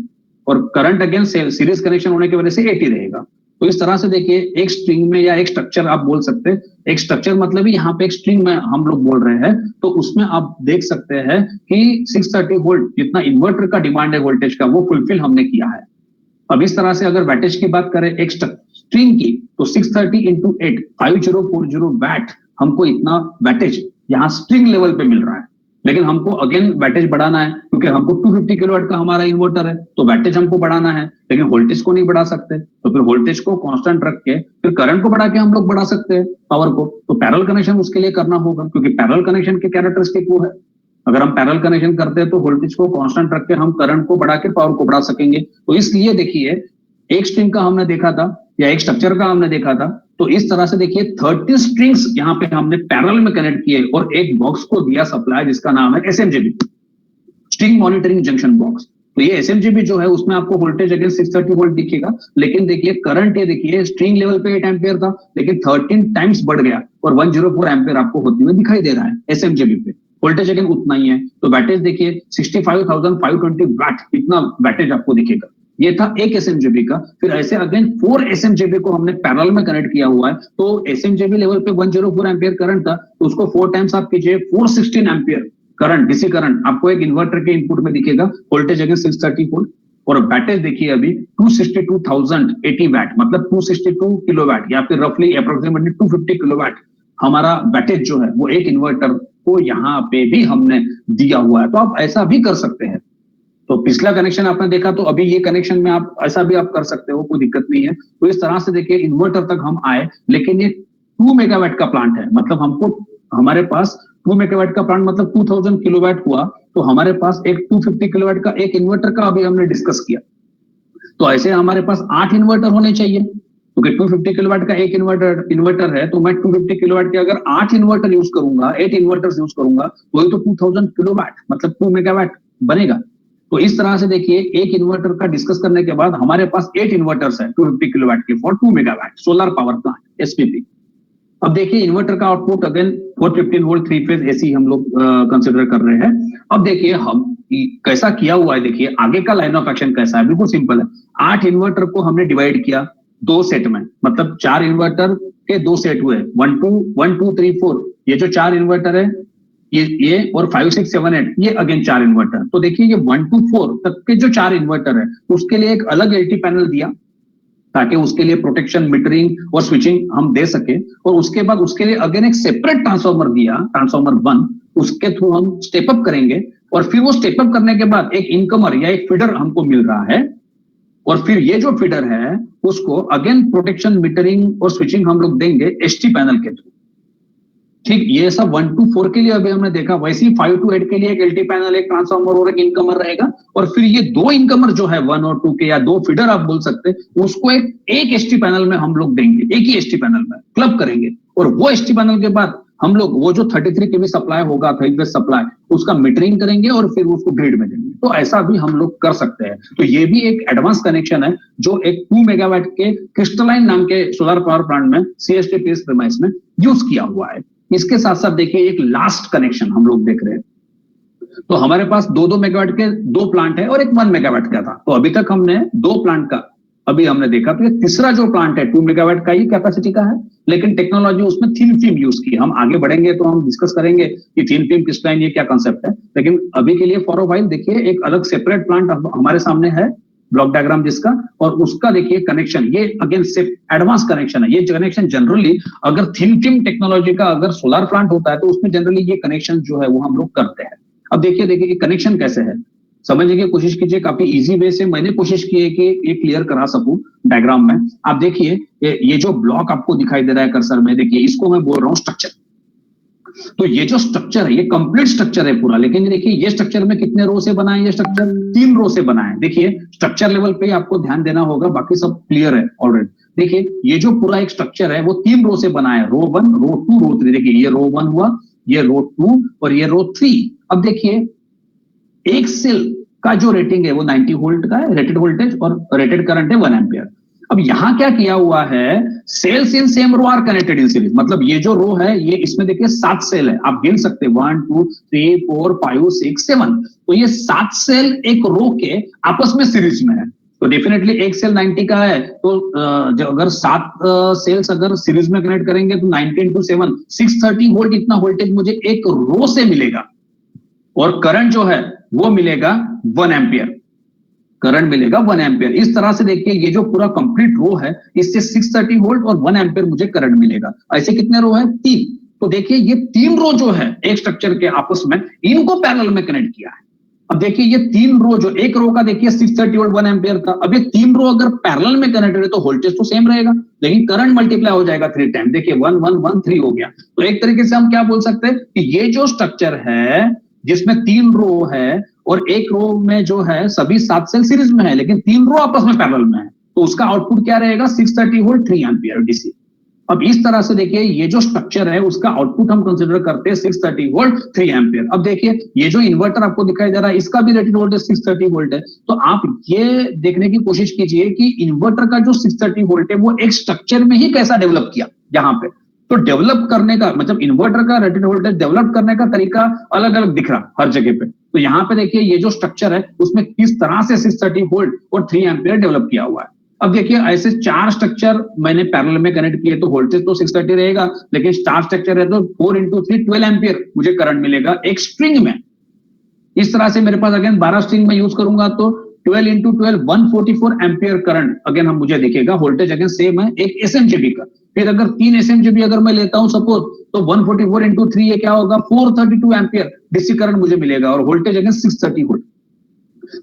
और करंट अगेन सीरीज कनेक्शन होने की वजह से 80 रहेगा। तो इस तरह से देखिए एक स्ट्रिंग में या एक स्ट्रक्चर आप बोल सकते हैं, एक स्ट्रक्चर मतलब ही यहाँ पे एक स्ट्रिंग में हम लोग बोल रहे हैं, तो उसमें आप देख सकते हैं कि 630 वोल्ट जितना इन्वर्टर का डिमांड है वोल्टेज का वो फुलफिल हमने किया है। अब इस तरह से अगर वैटेज की बात करें एक स्ट्रिंग की तो 630 इंटू 8 5040 वैट हमको इतना वैटेज यहाँ स्ट्रिंग लेवल पे मिल रहा है। लेकिन हमको अगेन वैटेज बढ़ाना है क्योंकि हमको 250 किलोवाट का हमारा इन्वर्टर है, तो वैटेज हमको बढ़ाना है, लेकिन वोल्टेज को नहीं बढ़ा सकते। तो फिर वोल्टेज को कांस्टेंट रख के फिर करंट को बढ़ा के हम लोग बढ़ा सकते हैं पावर को। तो पैरेलल कनेक्शन उसके लिए करना होगा, क्योंकि पैरेलल कनेक्शन के कैरेक्टरिस्टिक वो है। अगर हम पैरेलल कनेक्शन करते हैं तो वोल्टेज को कांस्टेंट रख के हम करंट को बढ़ा के पावर को बढ़ा सकेंगे। तो इसलिए देखिए एक स्ट्रिंग का हमने देखा था या एक स्ट्रक्चर का हमने देखा था, तो इस तरह से देखिए 30 स्ट्रिंग्स यहाँ पे हमने पैरेलल में कनेक्ट किए और एक बॉक्स को दिया सप्लाई जिसका नाम है एसएमजीबी, स्ट्रिंग मॉनिटरिंग जंक्शन बॉक्स। तो ये एसएमजीबी जो है उसमें आपको वोल्टेज अगेन 630 वोल्ट दिखेगा, लेकिन देखिए करंट ये देखिए स्ट्रिंग लेवल पे 8 एम्पियर था लेकिन 13 टाइम्स बढ़ गया और 104 एम्पियर आपको होते हुए दिखाई दे रहा है एसएमजीबी पे। वोल्टेज अगेन उतना ही है, तो वैटेज देखिए 65,520 वैट इतना वैटेज आपको दिखेगा। ये था एक एसएमजीबी का। फिर ऐसे अगेन 4 एसएमजीबी को हमने पैरेलल में कनेक्ट किया हुआ है। तो एसएमजीबी लेवल पे 104 एम्पियर करंट था, तो उसको 4 टाइम्स आप कीजिए 416 एम्पियर करंट, डीसी करंट आपको एक इन्वर्टर के इनपुट में दिखेगा, वोल्टेज अगेन 630 वोल्ट, और बैटेज देखिए अभी 262,080 वैट, मतलब 262 किलोवाट या फिर रफली अप्रोक्सीमेटली 250 किलोवाट हमारा बैटेज जो है वो एक इन्वर्टर को यहाँ पे भी हमने दिया हुआ है। तो आप ऐसा भी कर सकते हैं। तो पिछला कनेक्शन आपने देखा, तो अभी ये कनेक्शन में आप ऐसा भी आप कर सकते हो, कोई दिक्कत नहीं है। तो इस तरह से देखिए इन्वर्टर तक हम आए, लेकिन ये 2 मेगावाट का प्लांट है, मतलब हमको हमारे पास 2 मेगावाट का प्लांट मतलब 2000 किलोवाट हुआ, तो हमारे पास एक 250 किलोवाट का एक इन्वर्टर का अभी हमने डिस्कस किया। तो ऐसे हमारे पास 8 इन्वर्टर होने चाहिए, क्योंकि 250 किलोवाट का एक इन्वर्टर है, तो मैं 250 किलोवाट के अगर 8 इन्वर्टर यूज करूंगा, 8 इन्वर्टर यूज करूंगा, वही तो 2000 किलोवाट मतलब 2 मेगावाट बनेगा। तो इस तरह से देखिए एक इन्वर्टर का डिस्कस करने के बाद हमारे पास 8 इन्वर्टर्स है 250 किलोवाट के for 2 megawatt solar power plant SPP. अब देखिए इन्वर्टर का output again 415 volt 3 phase AC हम लोग कंसिडर कर रहे हैं। अब देखिए हम कैसा किया हुआ है, देखिए आगे का लाइन ऑफ एक्शन कैसा है, बिल्कुल सिंपल है। 8 इन्वर्टर को हमने डिवाइड किया 2 सेट में, मतलब 4 इन्वर्टर के 2 सेट हुए, 1 2 3 4, ये जो 4 इन्वर्टर है ये और 5 6 7 8 ये अगेन 4 इन्वर्टर। तो देखिए ये 1 to 4 तक के जो 4 इन्वर्टर है उसके लिए एक अलग एलटी पैनल दिया, ताकि उसके लिए प्रोटेक्शन, मीटरिंग और स्विचिंग हम दे सके। और उसके बाद उसके लिए अगेन एक सेपरेट ट्रांसफार्मर दिया, ट्रांसफार्मर 1, उसके थ्रू हम स्टेप अप करेंगे। और फिर वो स्टेप अप करने के बाद एक इनकमर या एक फीडर हमको मिल रहा है, और फिर ये जो फीडर है उसको अगेन प्रोटेक्शन, मीटरिंग और स्विचिंग हम लोग देंगे एसटी पैनल के थ्रू। ठीक, ये सब 1 to 4 के लिए अभी हमने देखा, वैसे ही 5 to 8 के लिए एक एलटी पैनल, एक ट्रांसफार्मर और एक इनकमर रहेगा। और फिर ये 2 इनकमर जो है 1 और 2 के, या 2 फीडर आप बोल सकते हैं, उसको एक एसटी पैनल में हम लोग देंगे, एक ही एसटी पैनल में क्लब करेंगे। और वो एसटी पैनल के बाद हम लोग वो जो 33 केवी सप्लाई होगा, 3 फेज सप्लाई, उसका मीटरिंग करेंगे और फिर उसको ग्रिड में देंगे। तो ऐसा भी हम लोग कर सकते हैं। तो ये भी एक एडवांस कनेक्शन है जो एक 2 मेगावाट के क्रिस्टलाइन नाम के सोलर पावर प्लांट में सीएसटी पीएस प्रीमाइस में यूज किया हुआ है। इसके साथ साथ देखिए एक लास्ट कनेक्शन हम लोग देख रहे हैं। तो हमारे पास 2 मेगावाट के 2 प्लांट है और एक 1 मेगावाट का था। तो अभी तक हमने 2 प्लांट का अभी हमने देखा। तो ये तीसरा जो प्लांट है 2 मेगावाट का ही कैपेसिटी का है, लेकिन टेक्नोलॉजी उसमें थिन फिल्म यूज की। हम आगे बढ़ेंगे तो हम डिस्कस करेंगे कि थिन फिल्म क्रिस्टलाइन ये क्या कंसेप्ट है, लेकिन अभी के लिए फॉर अ व्हाइल देखिए एक अलग सेपरेट प्लांट हमारे सामने है, ब्लॉक डायग्राम जिसका, और उसका देखिए कनेक्शन, ये अगेन से एडवांस कनेक्शन है। ये कनेक्शन जनरली अगर थिन फिल्म टेक्नोलॉजी का अगर सोलर प्लांट होता है तो उसमें जनरली ये कनेक्शन जो है वो हम लोग करते हैं। अब देखिए कनेक्शन कैसे है, समझने की कोशिश कीजिए। काफी इजी वे से मैंने कोशिश की है कि ये क्लियर करा सकूं डायग्राम में। आप देखिए ये जो ब्लॉक आपको दिखाई दे रहा है कर्सर में, देखिए इसको मैं बोल रहा हूं स्ट्रक्चर। तो ये जो स्ट्रक्चर है ये कंप्लीट स्ट्रक्चर है पूरा, लेकिन देखिए ये स्ट्रक्चर में कितने रो से बना है, ये स्ट्रक्चर 3 रो से बना है। देखिए स्ट्रक्चर लेवल पे आपको ध्यान देना होगा, बाकी सब क्लियर है ऑलरेडी। देखिए ये जो पूरा एक स्ट्रक्चर है वो 3 रो से बना है, रो 1, रो 2, रो 3। देखिए ये रो 1 हुआ, ये रो 2 और ये रो 3। अब देखिए एक सेल का जो रेटिंग है वो 90 वोल्ट का है, रेटेड वोल्टेज, और रेटेड करंट है 1 एम्पियर। अब यहां क्या किया हुआ है, cells in same row are connected in series. मतलब ये जो रो है ये इसमें देखिए 7 सेल है, आप गिन सकते हैं 1 2 3 4 5 6 7। तो ये 7 सेल एक रो के आपस में सीरीज में है। तो डेफिनेटली एक सेल 90 का है, तो जो अगर 7 सेल्स अगर सीरीज में कनेक्ट करेंगे तो 90 into 7 630 वोल्ट इतना वोल्टेज मुझे एक रो से मिलेगा। और करंट जो है वो मिलेगा 1 एम्पियर, करंट मिलेगा 1 एम्पियर। इस तरह से देखिए ये जो पूरा कंप्लीट रो है इससे 630 वोल्ट और 1 एम्पियर मुझे करंट मिलेगा। ऐसे कितने रो है, 3। तो देखिए ये 3 रो जो है एक स्ट्रक्चर के आपस में, इनको पैरेलल में कनेक्ट किया है। अब देखिए ये 3 रो, जो एक रो का देखिए 630 वोल्ट 1 एम्पियर था, अब ये 3 रो अगर पैरेलल में कनेक्टेड है तो वोल्टेज तो सेम रहेगा, लेकिन करंट मल्टीप्लाई हो जाएगा 3 टाइम। देखिए 1 1 1 3 हो गया। तो एक तरीके से हम क्या बोल सकते हैं कि ये जो स्ट्रक्चर है जिसमें 3 रो है और एक रो में जो है सभी 7 सेल सीरीज में है, लेकिन 3 रो आपस में पैरेलल में है, तो उसका आउटपुट क्या रहेगा, 630 वोल्ट 3 एम्पियर डीसी। अब इस तरह से देखिए ये जो स्ट्रक्चर है उसका आउटपुट हम कंसीडर करते हैं 630 वोल्ट 3 एम्पियर। अब देखिए ये जो इन्वर्टर आपको दिखाई दे रहा है इसका भी रेटेड वोल्टेज 630 वोल्ट है। तो आप ये देखने की कोशिश कीजिए कि इन्वर्टर का जो 630 वोल्ट है वो एक स्ट्रक्चर में ही कैसा डेवलप किया यहाँ पे। तो डेवलप करने का मतलब इन्वर्टर का रेटेड वोल्टेज डेवलप करने का तरीका अलग अलग दिख रहा हर जगह पे। तो यहाँ पे देखिए ये जो स्ट्रक्चर है उसमें किस तरह से 630 वोल्ट और 3 एम्पियर डेवलप किया हुआ है। अब देखिए ऐसे 4 स्ट्रक्चर मैंने पैरेलल में कनेक्ट किए तो वोल्टेज तो 630 रहेगा, लेकिन स्टार स्ट्रक्चर है तो 4 into 3 12 एम्पियर मुझे करंट मिलेगा एक स्ट्रिंग में। इस तरह से मेरे पास अगेन 12 स्ट्रिंग में यूज करूंगा तो 12 इंटू 12 144 एम्पियर करंट अगेन हम मुझे दिखेगा। वोल्टेज अगेन सेम है एक एसएमजेबी का। फिर अगर 3 एसएमजेबी अगर मैं लेता हूं सपोज, तो 144 इंटू 3 ये क्या होगा 432 एम्पियर डीसी करंट मुझे मिलेगा और वोल्टेज अगेन 630 वोल्ट।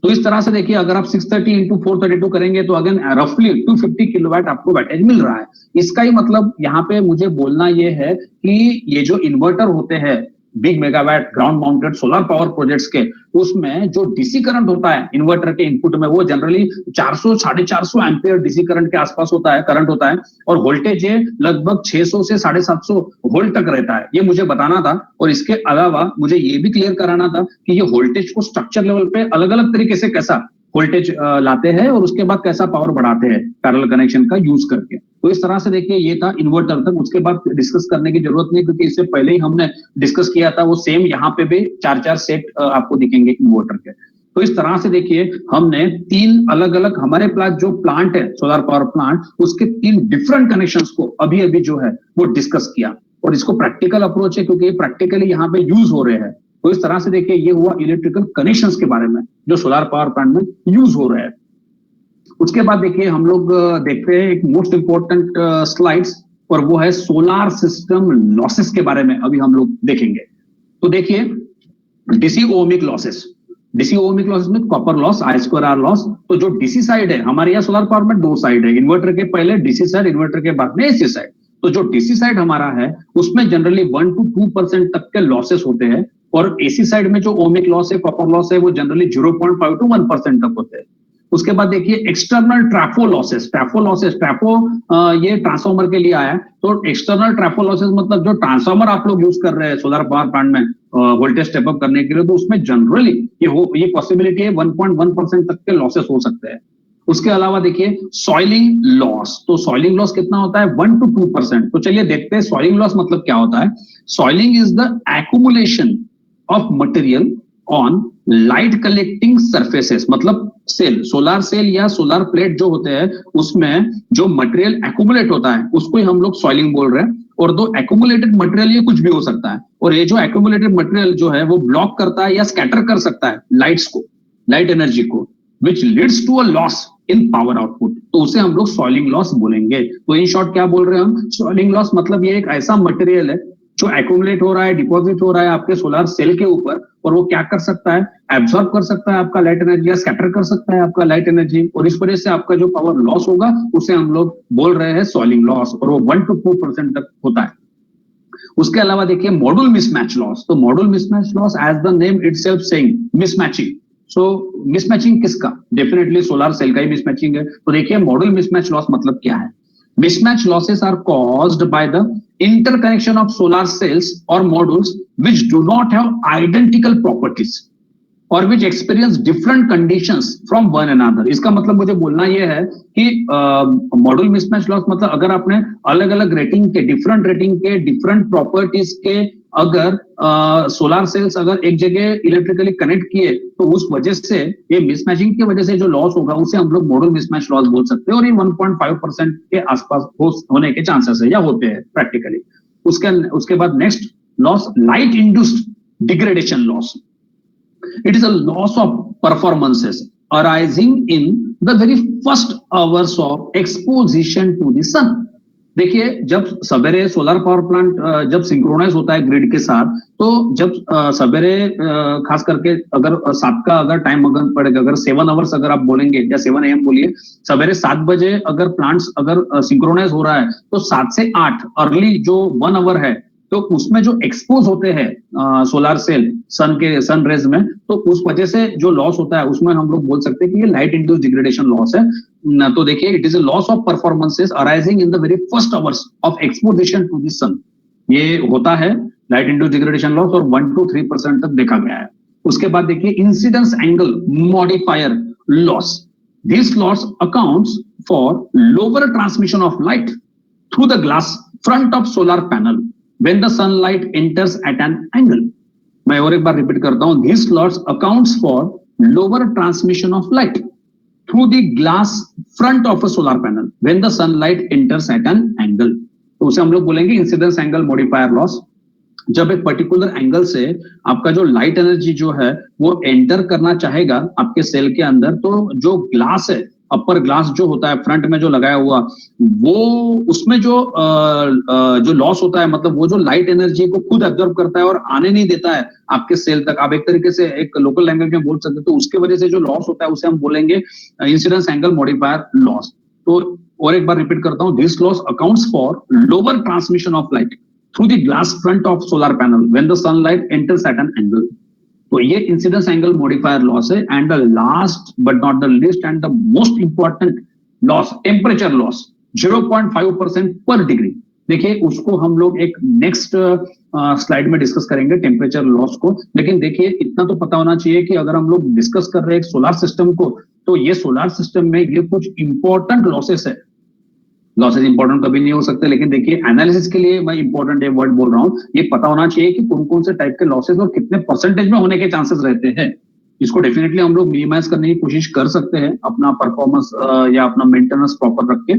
तो इस तरह से देखिए अगर आप 630 इंटू 432 करेंगे तो अगेन रफली 250 किलोवाट आपको वैटेज मिल रहा है। इसका ही मतलब यहाँ पे मुझे बोलना ये है कि ये जो इन्वर्टर होते हैं big megawatt ground mounted solar power projects के, उसमें जो डीसी करंट होता है इन्वर्टर के इनपुट में वो जनरली 400 450 एम्पियर डीसी करंट के आसपास होता है, करंट होता है, और वोल्टेज ये लगभग 600 से 750 वोल्ट तक रहता है। ये मुझे बताना था। और इसके अलावा मुझे ये भी क्लियर कराना था कि ये वोल्टेज को स्ट्रक्चर लेवल पे अलग अलग तरीके से कैसा वोल्टेज लाते हैं और उसके बाद कैसा पावर बढ़ाते हैं पैरेलल कनेक्शन का यूज करके। तो इस तरह से देखिए ये था इन्वर्टर तक। उसके बाद डिस्कस करने की जरूरत नहीं क्योंकि इससे पहले ही हमने डिस्कस किया था। वो सेम यहाँ पे भी 4-4 सेट आपको दिखेंगे इन्वर्टर के। तो इस तरह से देखिए हमने 3 अलग अलग हमारे पास जो प्लांट है सोलर पावर प्लांट, उसके 3 डिफरेंट कनेक्शंस को अभी अभी जो है वो डिस्कस किया। और इसको प्रैक्टिकल अप्रोच है क्योंकि प्रैक्टिकली यहाँ पे यूज हो रहे हैं। तो इस तरह से देखिए ये हुआ इलेक्ट्रिकल कनेक्शंस के बारे में जो सोलर पावर प्लांट में यूज हो रहे हैं। उसके बाद देखिए हम लोग देखते हैं एक मोस्ट इंपॉर्टेंट स्लाइड्स, और वो है सोलार सिस्टम लॉसेस के बारे में अभी हम लोग देखेंगे। तो देखिए DC ohmic losses, DC ohmic losses में copper loss, I square R loss. तो जो डीसी साइड है हमारे यहाँ सोलर पावर में 2 साइड है, इन्वर्टर के पहले डीसी साइड, इन्वर्टर के बाद में एसी साइड। तो जो डीसी साइड हमारा है उसमें जनरली 1 to 2% तक के लॉसेस होते हैं, और एसी साइड में जो ओमिक लॉस है कॉपर लॉस है वो जनरली 0.5 to 1% तक होते हैं। उसके बाद देखिए एक्सटर्नल ट्रैफो लॉसेस, ट्रैफो ये ट्रांसफार्मर के लिए आया है। तो एक्सटर्नल ट्रैफो लॉसेस मतलब जो ट्रांसफार्मर आप लोग यूज कर रहे हैं सोलर पावर प्लांट में वोल्टेज स्टेप अप करने के लिए, तो उसमें जनरली ये पॉसिबिलिटी है 1.1% तक के लॉसेस हो सकते हैं। उसके अलावा देखिए सॉइलिंग लॉस, तो सॉइलिंग लॉस कितना होता है 1 to 2%। तो चलिए देखते हैं सॉइलिंग लॉस मतलब क्या होता है। Soiling is the accumulation of material on light collecting surfaces, मतलब सेल, सोलर सेल या सोलर प्लेट जो होते हैं उसमें जो मटेरियल एक्युमुलेट होता है उसको ही हम लोग सॉइलिंग बोल रहे हैं। और दो एक्युमुलेटेड मटेरियल ये कुछ भी हो सकता है, और ये जो एक्युमुलेटेड मटेरियल जो है वो ब्लॉक करता है या स्कैटर कर सकता है लाइट्स को, लाइट एनर्जी को, which leads to a loss in power output. तो उसे हम लोग सॉइलिंग लॉस बोलेंगे। तो इन शॉर्ट क्या बोल रहे हैं हम, सॉइलिंग लॉस मतलब ये एक ऐसा मटेरियल है जो एक्युमुलेट हो रहा है, डिपॉजिट हो रहा है आपके सोलर सेल के ऊपर, और वो क्या कर सकता है, एब्सॉर्ब कर सकता है आपका लाइट एनर्जी या स्कैटर कर सकता है आपका लाइट एनर्जी, और इस वजह से आपका जो पावर लॉस होगा उसे हम लोग बोल रहे हैं सॉइलिंग लॉस, और वो 1 to 2% तक होता है। उसके अलावा देखिए मॉड्यूल मिसमैच लॉस। तो module mismatch loss as the name itself saying mismatching. So mismatching किसका, डेफिनेटली सोलर सेल का ही मिसमैचिंग है। तो देखिए मॉड्यूल मिसमैच लॉस मतलब क्या है। Mismatch losses are caused by the interconnection of solar cells or modules which do not have identical properties or which experience different conditions from one another। इसका मतलब मुझे बोलना यह है कि मॉड्यूल मिसमैच लॉस मतलब अगर आपने अलग अलग रेटिंग के, डिफरेंट रेटिंग के, डिफरेंट प्रॉपर्टीज के अगर सोलर सेल्स अगर एक जगह इलेक्ट्रिकली कनेक्ट किए तो उस वजह से ये मिसमैचिंग की वजह से जो लॉस होगा उसे हम लोग मॉड्यूल मिसमैच लॉस बोल सकते हैं, और ये 1.5% के आसपास होने के चांसेस है या होते हैं प्रैक्टिकली। उसके बाद next loss, light induced degradation loss. It is a loss of performances arising in the very first hours of exposition to the sun। देखिए जब सवेरे सोलर पावर प्लांट जब सिंक्रोनाइज होता है ग्रिड के साथ, तो जब सवेरे खास करके अगर 7 का अगर टाइम अगर पड़ेगा, अगर 7 आवर्स अगर आप बोलेंगे या 7 AM बोलिए, सवेरे 7 बजे अगर प्लांट्स अगर सिंक्रोनाइज हो रहा है तो 7 से 8 अर्ली जो 1 आवर है, तो उसमें जो एक्सपोज होते हैं सोलर सेल सन रेज में, तो उस वजह से जो लॉस होता है उसमें हम लोग बोल सकते हैं कि ये लाइट इंड्यूस्ड डिग्रेडेशन लॉस है। तो देखिए it is a loss of performances arising in the very first hours of exposition to the sun. ये होता है लाइट इंड्यूस्ड डिग्रेडेशन लॉस, और 1 to 3% तक देखा गया है। उसके बाद देखिए incidence angle modifier loss. This loss accounts for lower transmission of light through the glass front of solar panel when the sunlight enters at an angle। मैं और एक बार रिपीट करता हूं, this loss accounts for lower transmission of light through the glass front of a solar panel when the sunlight enters at an angle। तो उसे हम लोग बोलेंगे इंसिडेंस एंगल मॉडिफायर लॉस। जब एक पर्टिकुलर एंगल से आपका जो लाइट एनर्जी जो है वो एंटर करना चाहेगा आपके सेल के अंदर, तो जो ग्लास है, अपर ग्लास जो होता है फ्रंट में जो लगाया हुआ, वो उसमें जो लॉस होता है, मतलब वो जो लाइट एनर्जी को खुद एब्जॉर्ब करता है और आने नहीं देता है आपके सेल तक, आप एक तरीके से एक लोकल लैंग्वेज में बोल सकते हो, तो उसके वजह से जो लॉस होता है उसे हम बोलेंगे इंसिडेंस एंगल मॉडिफायर लॉस। तो और एक बार रिपीट करता हूं, this loss accounts for lower transmission of light through the glass front of solar panel when the sunlight enters at an angle. तो ये इंसिडेंस एंगल मॉडिफायर लॉस है। And the last but not the least and the most important loss, temperature loss 0.5% per degree. देखिए उसको हम लोग एक next slide में discuss करेंगे टेम्परेचर लॉस को, लेकिन देखिए इतना तो पता होना चाहिए कि अगर हम लोग डिस्कस कर रहे हैं सोलार सिस्टम को, तो ये सोलार सिस्टम में ये कुछ इंपॉर्टेंट लॉसेस है। लॉसेस इंपॉर्टेंट कभी नहीं हो सकते, लेकिन देखिए एनालिसिस के लिए मैं इंपॉर्टेंट ये वर्ड बोल रहा हूं, ये पता होना चाहिए कि कौन कौन से टाइप के लॉसेस और कितने परसेंटेज में होने के चांसेस रहते हैं। इसको डेफिनेटली हम लोग मिनिमाइज करने की कोशिश कर सकते हैं अपना परफॉर्मेंस या अपना मेंटेनेंस प्रॉपर रख के,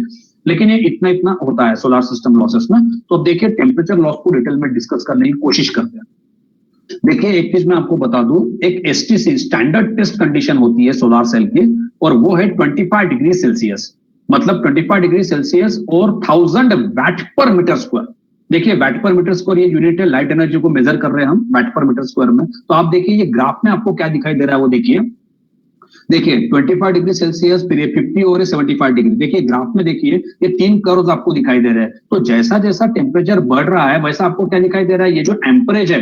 लेकिन ये इतना इतना होता है सोलार सिस्टम लॉसेस में। तो देखिए टेम्परेचर लॉस को डिटेल में डिस्कस करने की कोशिश करते हैं। देखिए एक चीज मैं आपको बता दूं, एक एसटीसी स्टैंडर्ड टेस्ट कंडीशन होती है सोलार सेल की, और वो है 25 डिग्री सेल्सियस, मतलब 25 डिग्री सेल्सियस और 1000 वैट पर मीटर स्क्वायर। देखिए वैट पर मीटर स्क्वायर ये यूनिट है, लाइट एनर्जी को मेजर कर रहे हैं हम वैट पर मीटर स्क्वायर में। तो आप देखिए ये ग्राफ में आपको क्या दिखाई दे रहा है वो देखिए, 25 डिग्री सेल्सियस, फिर ये 50 और 75 डिग्री। देखिए ग्राफ में देखिए ये 3 कर्व्स आपको दिखाई दे रहे हैं। तो जैसा जैसा टेम्परेचर बढ़ रहा है वैसा आपको क्या दिखाई दे रहा है, ये जो एम्परेज है,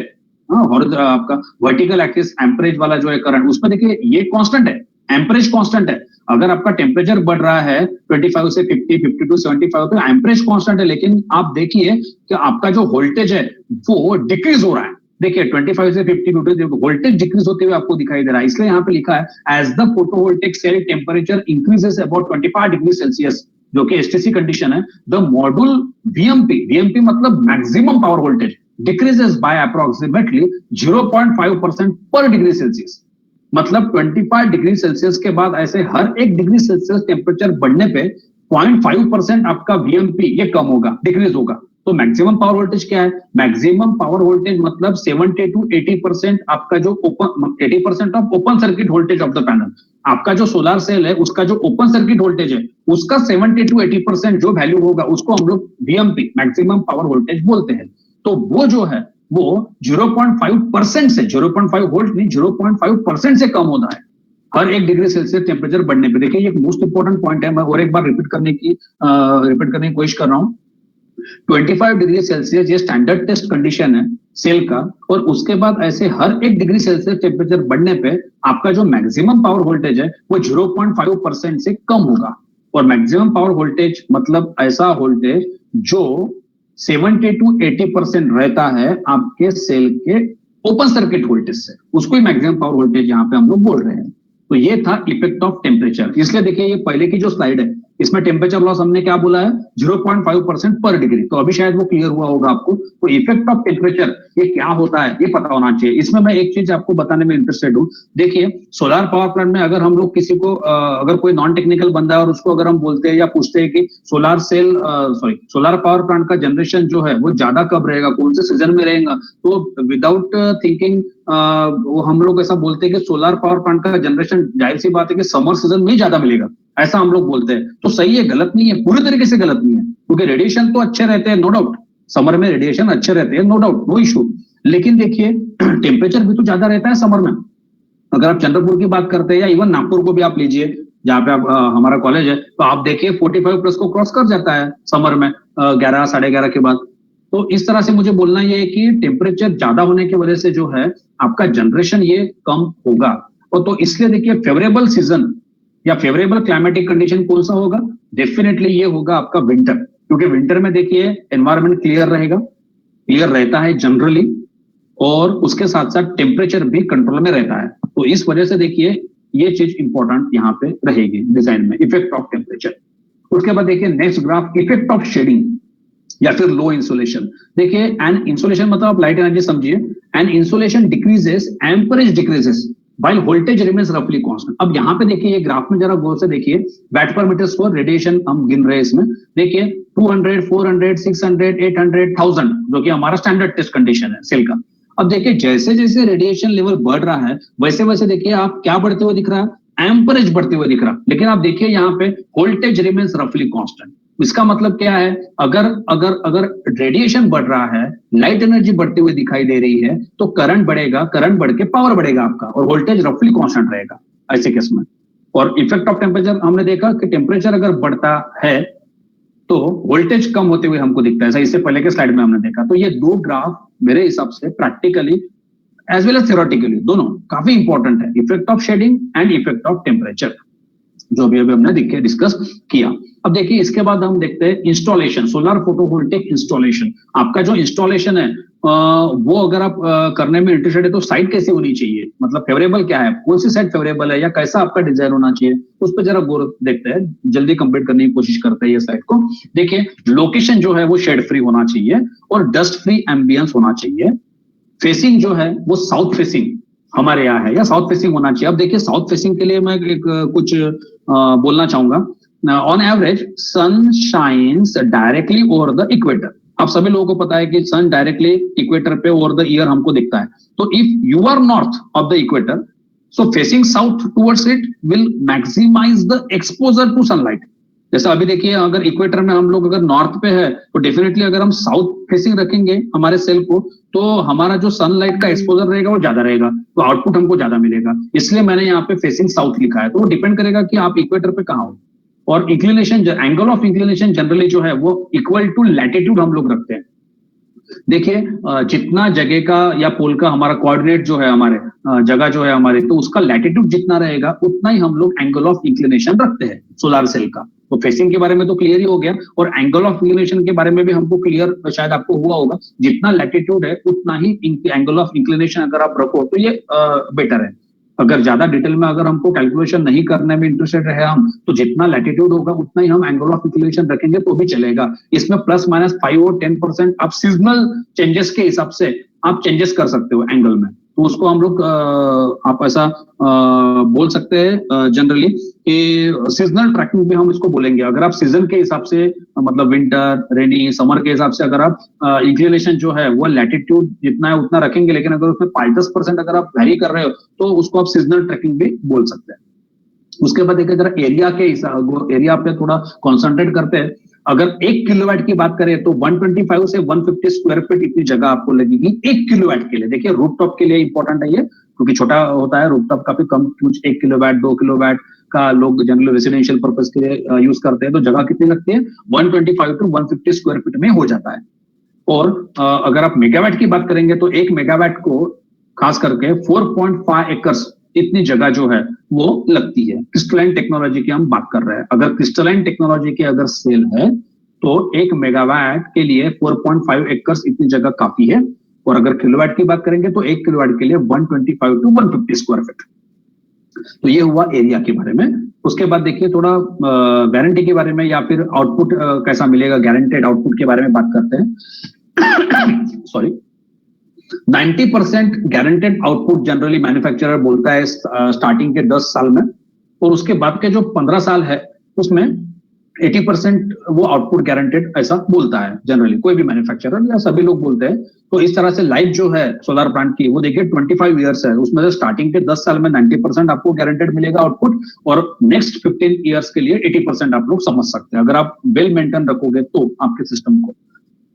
आपका वर्टिकल एक्सिस एम्परेज वाला जो है करंट, उसमें देखिए ये कांस्टेंट है, एम्परेज कांस्टेंट है। अगर आपका टेम्परेचर बढ़ रहा है 25 से 50, 50 टू 75, तो एम्परेज कांस्टेंट है, लेकिन आप देखिए कि आपका जो वोल्टेज है वो डिक्रीज हो रहा है। देखिए 25 से 50 वोल्टेज डिक्रीज होते हुए आपको दिखाई दे रहा है। इसलिए यहाँ पे लिखा है as the photovoltaic cell temperature increases about 25 degree Celsius, जो कि एसटीसी कंडीशन है, द मॉड्यूल वीएमपी मतलब maximum power voltage decreases by approximately 0.5% per degree Celsius. मतलब 25 डिग्री सेल्सियस के बाद ऐसे हर 1 डिग्री सेल्सियस टेम्परेचर बढ़ने पे 0.5% आपका वीएमपी ये कम होगा, डिक्रीज होगा। तो मैक्सिमम पावर वोल्टेज क्या है, मैक्सिमम पावर वोल्टेज मतलब 70 to 80% आपका जो 80% of open circuit voltage of the panel. आपका जो सोलार सेल है उसका जो ओपन सर्किट वोल्टेज है उसका 70 to 80% जो वैल्यू होगा उसको हम लोग वीएमपी मैक्सिमम पावर वोल्टेज बोलते हैं। तो वो जो है वो 0.5% से 0.5 वोल्ट नहीं 0.5% से कम होता है हर 1 डिग्री सेल्सियस टेम्परेचर बढ़ने पे। देखिए ये मोस्ट इंपॉर्टेंट पॉइंट है, मैं और एक बार रिपीट करने की कोशिश कर रहा हूं। 25 डिग्री सेल्सियस ये स्टैंडर्ड टेस्ट कंडीशन है सेल का, और उसके बाद ऐसे हर 1 डिग्री सेल्सियस टेम्परेचर बढ़ने पे आपका जो मैक्सिमम पावर वोल्टेज है वो 0.5% से कम होगा। और मैक्सिमम पावर वोल्टेज मतलब ऐसा वोल्टेज जो 70 to 80% रहता है आपके सेल के ओपन सर्किट वोल्टेज से, उसको ही मैक्सिमम पावर वोल्टेज यहाँ पे हम लोग बोल रहे हैं। तो ये था इफेक्ट ऑफ टेम्परेचर। इसलिए देखिए ये पहले की जो स्लाइड है इसमें टेम्परेचर लॉस हमने क्या बोला है 0.5% पर डिग्री, तो अभी शायद वो क्लियर हुआ होगा आपको। तो इफेक्ट ऑफ टेम्परेचर ये क्या होता है ये पता होना चाहिए। इसमें मैं एक चीज आपको बताने में इंटरेस्टेड हूँ। देखिए सोलार पावर प्लांट में अगर हम लोग किसी को अगर कोई नॉन टेक्निकल बंदा है और उसको अगर हम बोलते हैं या पूछते हैं कि सोलार पावर प्लांट का जनरेशन जो है वो ज्यादा कब रहेगा, कौन से सीजन में रहेगा, तो विदाउट थिंकिंग वो हम लोग ऐसा बोलते हैं कि सोलार पावर प्लांट का जनरेशन जाहिर सी बात है कि समर सीजन में ज्यादा मिलेगा, ऐसा हम लोग बोलते हैं। तो सही है, गलत नहीं है, पूरी तरीके से गलत नहीं है, क्योंकि रेडिएशन तो अच्छे रहते हैं नो डाउट, समर में रेडिएशन अच्छे रहते हैं नो डाउट, नो इशू। लेकिन देखिए टेम्परेचर भी तो ज्यादा रहता है समर में। अगर आप चंद्रपुर की बात करते हैं या इवन नागपुर को भी आप लीजिए जहाँ पे आप हमारा कॉलेज है, तो आप देखिए 45 प्लस को क्रॉस कर जाता है समर में 11 साढ़े 11 के बाद। तो इस तरह से मुझे बोलना ये है कि टेम्परेचर ज्यादा होने की वजह से जो है आपका जनरेशन ये कम होगा। और तो इसलिए देखिए फेवरेबल सीजन या फेवरेबल क्लाइमेटिक कंडीशन कौन सा होगा, डेफिनेटली ये होगा आपका विंटर, क्योंकि विंटर में देखिए एनवायरमेंट क्लियर रहेगा, क्लियर रहता है जनरली, और उसके साथ साथ टेम्परेचर भी कंट्रोल में रहता है। तो इस वजह से देखिए ये चीज इंपॉर्टेंट यहाँ पे रहेगी डिजाइन में, इफेक्ट ऑफ टेम्परेचर। उसके बाद देखिए next graph, effect of shading या फिर लो इंसोलेशन। देखिए एन इंसोलेशन मतलब आप लाइट एनर्जी समझिए, an insolation decreases, amperage decreases while voltage remains roughly constant। अब यहाँ पे देखिए ये ग्राफ में जरा गौर से देखिए, वैट पर मीटर स्क्वायर रेडिएशन हम गिन रहे हैं इसमें। देखिए 200, 400, 600, 800, 1000 जो कि हमारा स्टैंडर्ड टेस्ट कंडीशन है सेल का। अब देखिए जैसे जैसे रेडिएशन लेवल बढ़ रहा है वैसे वैसे देखिए आप क्या बढ़ते हुए दिख रहा है, एम्परेज बढ़ते हुए दिख रहा है। लेकिन आप देखिए यहाँ पे वोल्टेज रिमेन्स रफली कांस्टेंट। इसका मतलब क्या है, अगर अगर अगर रेडिएशन बढ़ रहा है, लाइट एनर्जी बढ़ती हुई दिखाई दे रही है, तो करंट बढ़ेगा, करंट बढ़ के पावर बढ़ेगा आपका, और वोल्टेज रफली कांस्टेंट रहेगा ऐसे केस में। और इफेक्ट ऑफ टेम्परेचर हमने देखा कि टेम्परेचर अगर बढ़ता है तो वोल्टेज कम होते हुए हमको दिखता है, ऐसा इससे पहले के स्लाइड में हमने देखा। तो ये दो ग्राफ मेरे हिसाब से practically as well as theoretically दोनों काफी इंपॉर्टेंट है, effect of shading and effect of temperature, जो भी अभी हमने डिस्कस किया। अब देखिए इसके बाद हम देखते हैं इंस्टॉलेशन, सोलर फोटोवोल्टिक इंस्टॉलेशन। आपका जो इंस्टॉलेशन है वो अगर आप करने में इंटरेस्टेड है तो साइट कैसे होनी चाहिए, मतलब फेवरेबल क्या है, कौन सी साइट फेवरेबल है, या कैसा आपका डिजाइन होना चाहिए, उस पर जरा गौर देखते हैं, जल्दी कंप्लीट करने की कोशिश करते हैं ये साइट को। देखिए लोकेशन जो है वो शेड फ्री होना चाहिए और डस्ट फ्री एम्बियंस होना चाहिए। फेसिंग जो है वो साउथ फेसिंग हमारे यहाँ है या साउथ फेसिंग होना चाहिए। अब देखिए साउथ फेसिंग के लिए मैं कुछ बोलना चाहूंगा। On average sun shines directly over the equator. आप सभी लोगों को पता है कि सन डायरेक्टली इक्वेटर पे ओवर द ईयर हमको दिखता है। तो if you are north of the equator, so facing south towards it will maximise the exposure to sunlight. जैसा अभी देखिए अगर इक्वेटर में हम लोग अगर नॉर्थ पे है तो डेफिनेटली अगर हम साउथ फेसिंग रखेंगे हमारे सेल को तो हमारा जो सनलाइट का एक्सपोजर रहेगा वो ज्यादा रहेगा, तो आउटपुट हमको ज्यादा मिलेगा। इसलिए मैंने यहाँ पे फेसिंग साउथ लिखा है। तो वो डिपेंड करेगा कि आप इक्वेटर पे कहाँ हो। और inclination, angle of inclination generally जो है वो इक्वल टू लैटिट्यूड हम लोग रखते हैं। देखिए जितना जगह का या पोल का हमारा कोऑर्डिनेट जो है, हमारे जगह जो है हमारे, तो उसका लैटिट्यूड जितना रहेगा उतना ही हम लोग एंगल ऑफ इंक्लिनेशन रखते हैं सोलर सेल का। तो फेसिंग के बारे में तो क्लियर ही हो गया, और एंगल ऑफ इंक्लिनेशन के बारे में भी हमको क्लियर शायद आपको हुआ होगा। जितना लैटिट्यूड है उतना ही एंगल ऑफ इंक्लिनेशन अगर आप रखो तो ये बेटर है। अगर ज्यादा डिटेल में अगर हमको कैलकुलेशन नहीं करने में इंटरेस्टेड रहे हम, तो जितना लैटिट्यूड होगा उतना ही हम एंगल ऑफ इंक्लिनेशन रखेंगे तो भी चलेगा। इसमें प्लस माइनस 5 और 10% आप सीजनल चेंजेस के हिसाब से आप चेंजेस कर सकते हो एंगल में। तो उसको हम लोग आप ऐसा बोल सकते हैं जनरली कि सीजनल ट्रैकिंग भी हम इसको बोलेंगे। अगर आप सीजन के हिसाब से मतलब विंटर, रेनी, समर के हिसाब से अगर आप इंक्लिनेशन जो है वो लैटिट्यूड जितना है उतना रखेंगे, लेकिन अगर उसमें 5-10% अगर आप वैरी कर रहे हो तो उसको आप सीजनल ट्रैकिंग भी बोल सकते हैं। उसके बाद देखिए जरा एरिया के हिसाब, एरिया पे थोड़ा कॉन्सेंट्रेट करते हैं। अगर 1 किलोवाट की बात करें तो 125 से 150 स्क्वायर फीट इतनी जगह आपको लगेगी 1 किलोवाट के लिए। देखिए रूफटॉप के लिए इंपॉर्टेंट है ये, क्योंकि छोटा होता है रूफटॉप, काफी कम, कुछ 1 किलोवाट 2 किलोवाट का लोग जनरली रेसिडेंशियल पर्पज के लिए यूज करते हैं। तो जगह कितनी लगती है, 125 टू 150 स्क्वायर फीट में हो जाता है। और अगर आप मेगावाट की बात करेंगे तो 1 मेगावाट को खास करके 4.5 एकर्स इतनी जगह जो है वो लगती है। क्रिस्टलाइन टेक्नोलॉजी की हम बात कर रहे हैं। अगर क्रिस्टलाइन टेक्नोलॉजी की अगर सेल है तो 1 मेगावाट के लिए 4.5 एकर्स इतनी जगह काफी है। और अगर किलोवाट की बात करेंगे तो 1 किलोवाट के लिए 125 टू 150 स्क्वायर फीट। तो ये हुआ एरिया के बारे में। उसके बाद देखिए थोड़ा गारंटी के बारे में या फिर आउटपुट कैसा मिलेगा, गारंटेड आउटपुट के बारे में बात करते हैं। Sorry, 90% guaranteed output generally manufacturer बोलता है स्टार्टिंग के 10 साल में, और उसके बाद के जो 15 साल है उसमें 80% वो आउटपुट गारंटेड ऐसा बोलता है जनरली, कोई भी मैन्युफैक्चरर या सभी लोग बोलते हैं। तो इस तरह से लाइफ जो है सोलर प्लांट की वो देखिए 25 ईयर्स है, उसमें से स्टार्टिंग के 10 साल में 90% आपको गारंटेड मिलेगा आउटपुट, और नेक्स्ट 15 ईयर्स के लिए 80% आप लोग समझ सकते हैं अगर आप वेल मेंटेन रखोगे तो आपके सिस्टम को।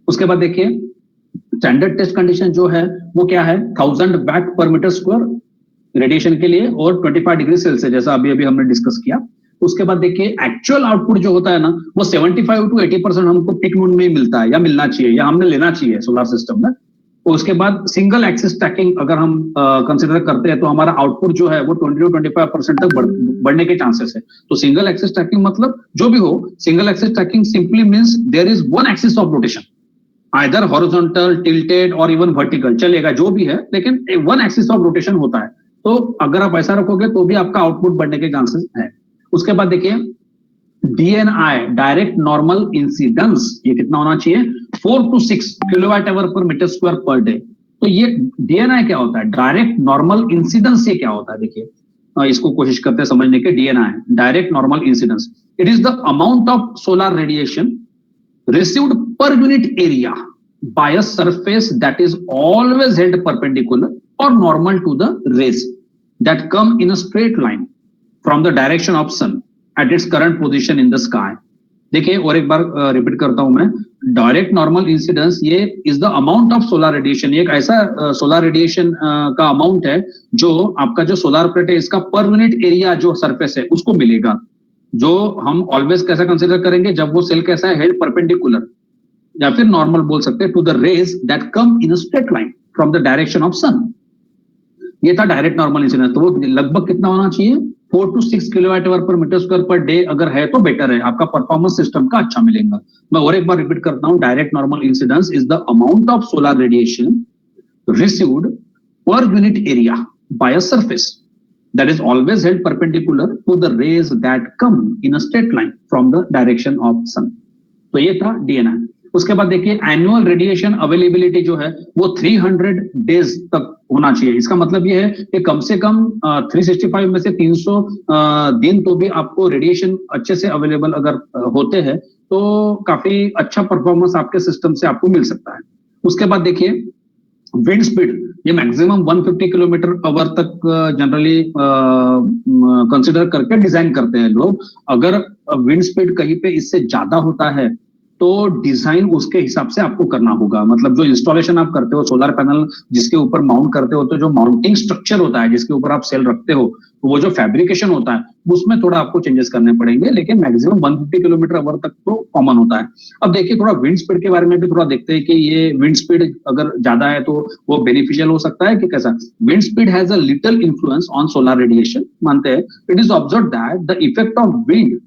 उसके बाद देखिए स्टैंडर्ड टेस्ट कंडीशन जो है वो क्या है, 1000 वाट पर मीटर स्क्वायर रेडिएशन के लिए और 25 डिग्री सेल्सियस, जैसा अभी अभी हमने डिस्कस किया। उसके बाद देखिए एक्चुअल आउटपुट जो होता है ना वो 75 टू 80% हमको पीक नून में मिलता है, या मिलना चाहिए, या हमने लेना चाहिए सोलर सिस्टम में। उसके बाद सिंगल एक्सिस ट्रैकिंग अगर हम कंसिडर करते हैं तो हमारा आउटपुट जो है वो 20 टू 25% तक बढ़ने के चांसेस है। तो सिंगल एक्सिस ट्रैकिंग मतलब जो भी हो, single axis tracking simply means there is one axis of rotation, either horizontal, tilted और इवन वर्टिकल, चलेगा जो भी है, लेकिन वन एक्सिस ऑफ रोटेशन होता है। तो अगर आप ऐसा रखोगे तो भी आपका आउटपुट बढ़ने के चांसेस है। उसके बाद देखिए DNI, डायरेक्ट नॉर्मल इंसिडेंस, ये कितना होना चाहिए, 4 to 6 किलोवाट आवर पर मीटर स्क्वायर पर डे। तो ये DNI क्या होता है, डायरेक्ट नॉर्मल इंसिडेंस से क्या होता है, देखिए इसको कोशिश करते हैं समझने के। DNI, direct normal incidence, it is the amount of solar radiation received per unit area by a surface that is always held perpendicular or normal to the rays that come in a straight line from the direction of sun at its current position in the sky. देखिए और एक बार repeat करता हूं मैं, direct normal incidence ये is the amount of solar radiation, एक ऐसा solar radiation का अमाउंट है जो आपका जो सोलर प्लेट है इसका पर यूनिट एरिया जो सरफेस है उसको मिलेगा, जो हम ऑलवेज कैसा कंसिडर करेंगे जब वो सेल कैसा है हेल्ड परपेंडिकुलर या फिर नॉर्मल बोल सकते हैं to the rays that come in a straight line from the direction of sun. ये था डायरेक्ट नॉर्मल इंसिडेंस, तो वो लगभग कितना होना चाहिए 4 to 6 किलोवाट आवर पर मीटर स्क्वायर पर डे अगर है तो बेटर है, आपका परफॉर्मेंस सिस्टम का अच्छा मिलेगा। मैं और एक बार रिपीट करता हूं, direct normal incidence is the amount of solar radiation received per unit area bye a surface that is always held perpendicular to the rays that come in a straight line from the direction of sun। तो ये था DNI. उसके बाद देखिए annual radiation availability जो है वो 300 days तक होना चाहिए। इसका मतलब ये है कि कम से कम 365 में से 300 दिन तो भी आपको रेडिएशन अच्छे से अवेलेबल अगर होते हैं तो काफी अच्छा परफॉर्मेंस आपके सिस्टम से आपको मिल सकता है। उसके बाद देखिए विंड स्पीड, ये मैक्सिमम 150 किलोमीटर आवर तक जनरली कंसिडर करके डिजाइन करते हैं लोग। अगर विंड स्पीड कहीं पे इससे ज्यादा होता है तो डिजाइन उसके हिसाब से आपको करना होगा। मतलब जो इंस्टॉलेशन आप करते हो सोलर पैनल जिसके ऊपर माउंट करते हो, तो जो माउंटिंग स्ट्रक्चर होता है जिसके ऊपर आप सेल रखते हो, तो वो जो फैब्रिकेशन होता है उसमें थोड़ा आपको चेंजेस करने पड़ेंगे, लेकिन मैक्सिमम 150 किलोमीटर आवर तक तो कॉमन होता है। अब देखिए थोड़ा विंड स्पीड के बारे में भी थोड़ा देखते हैं कि ये विंड स्पीड अगर ज्यादा है तो वो बेनिफिशियल हो सकता है कि कैसा। Wind speed has a little influence on solar radiation, मानते हैं। It is observe that the effect of wind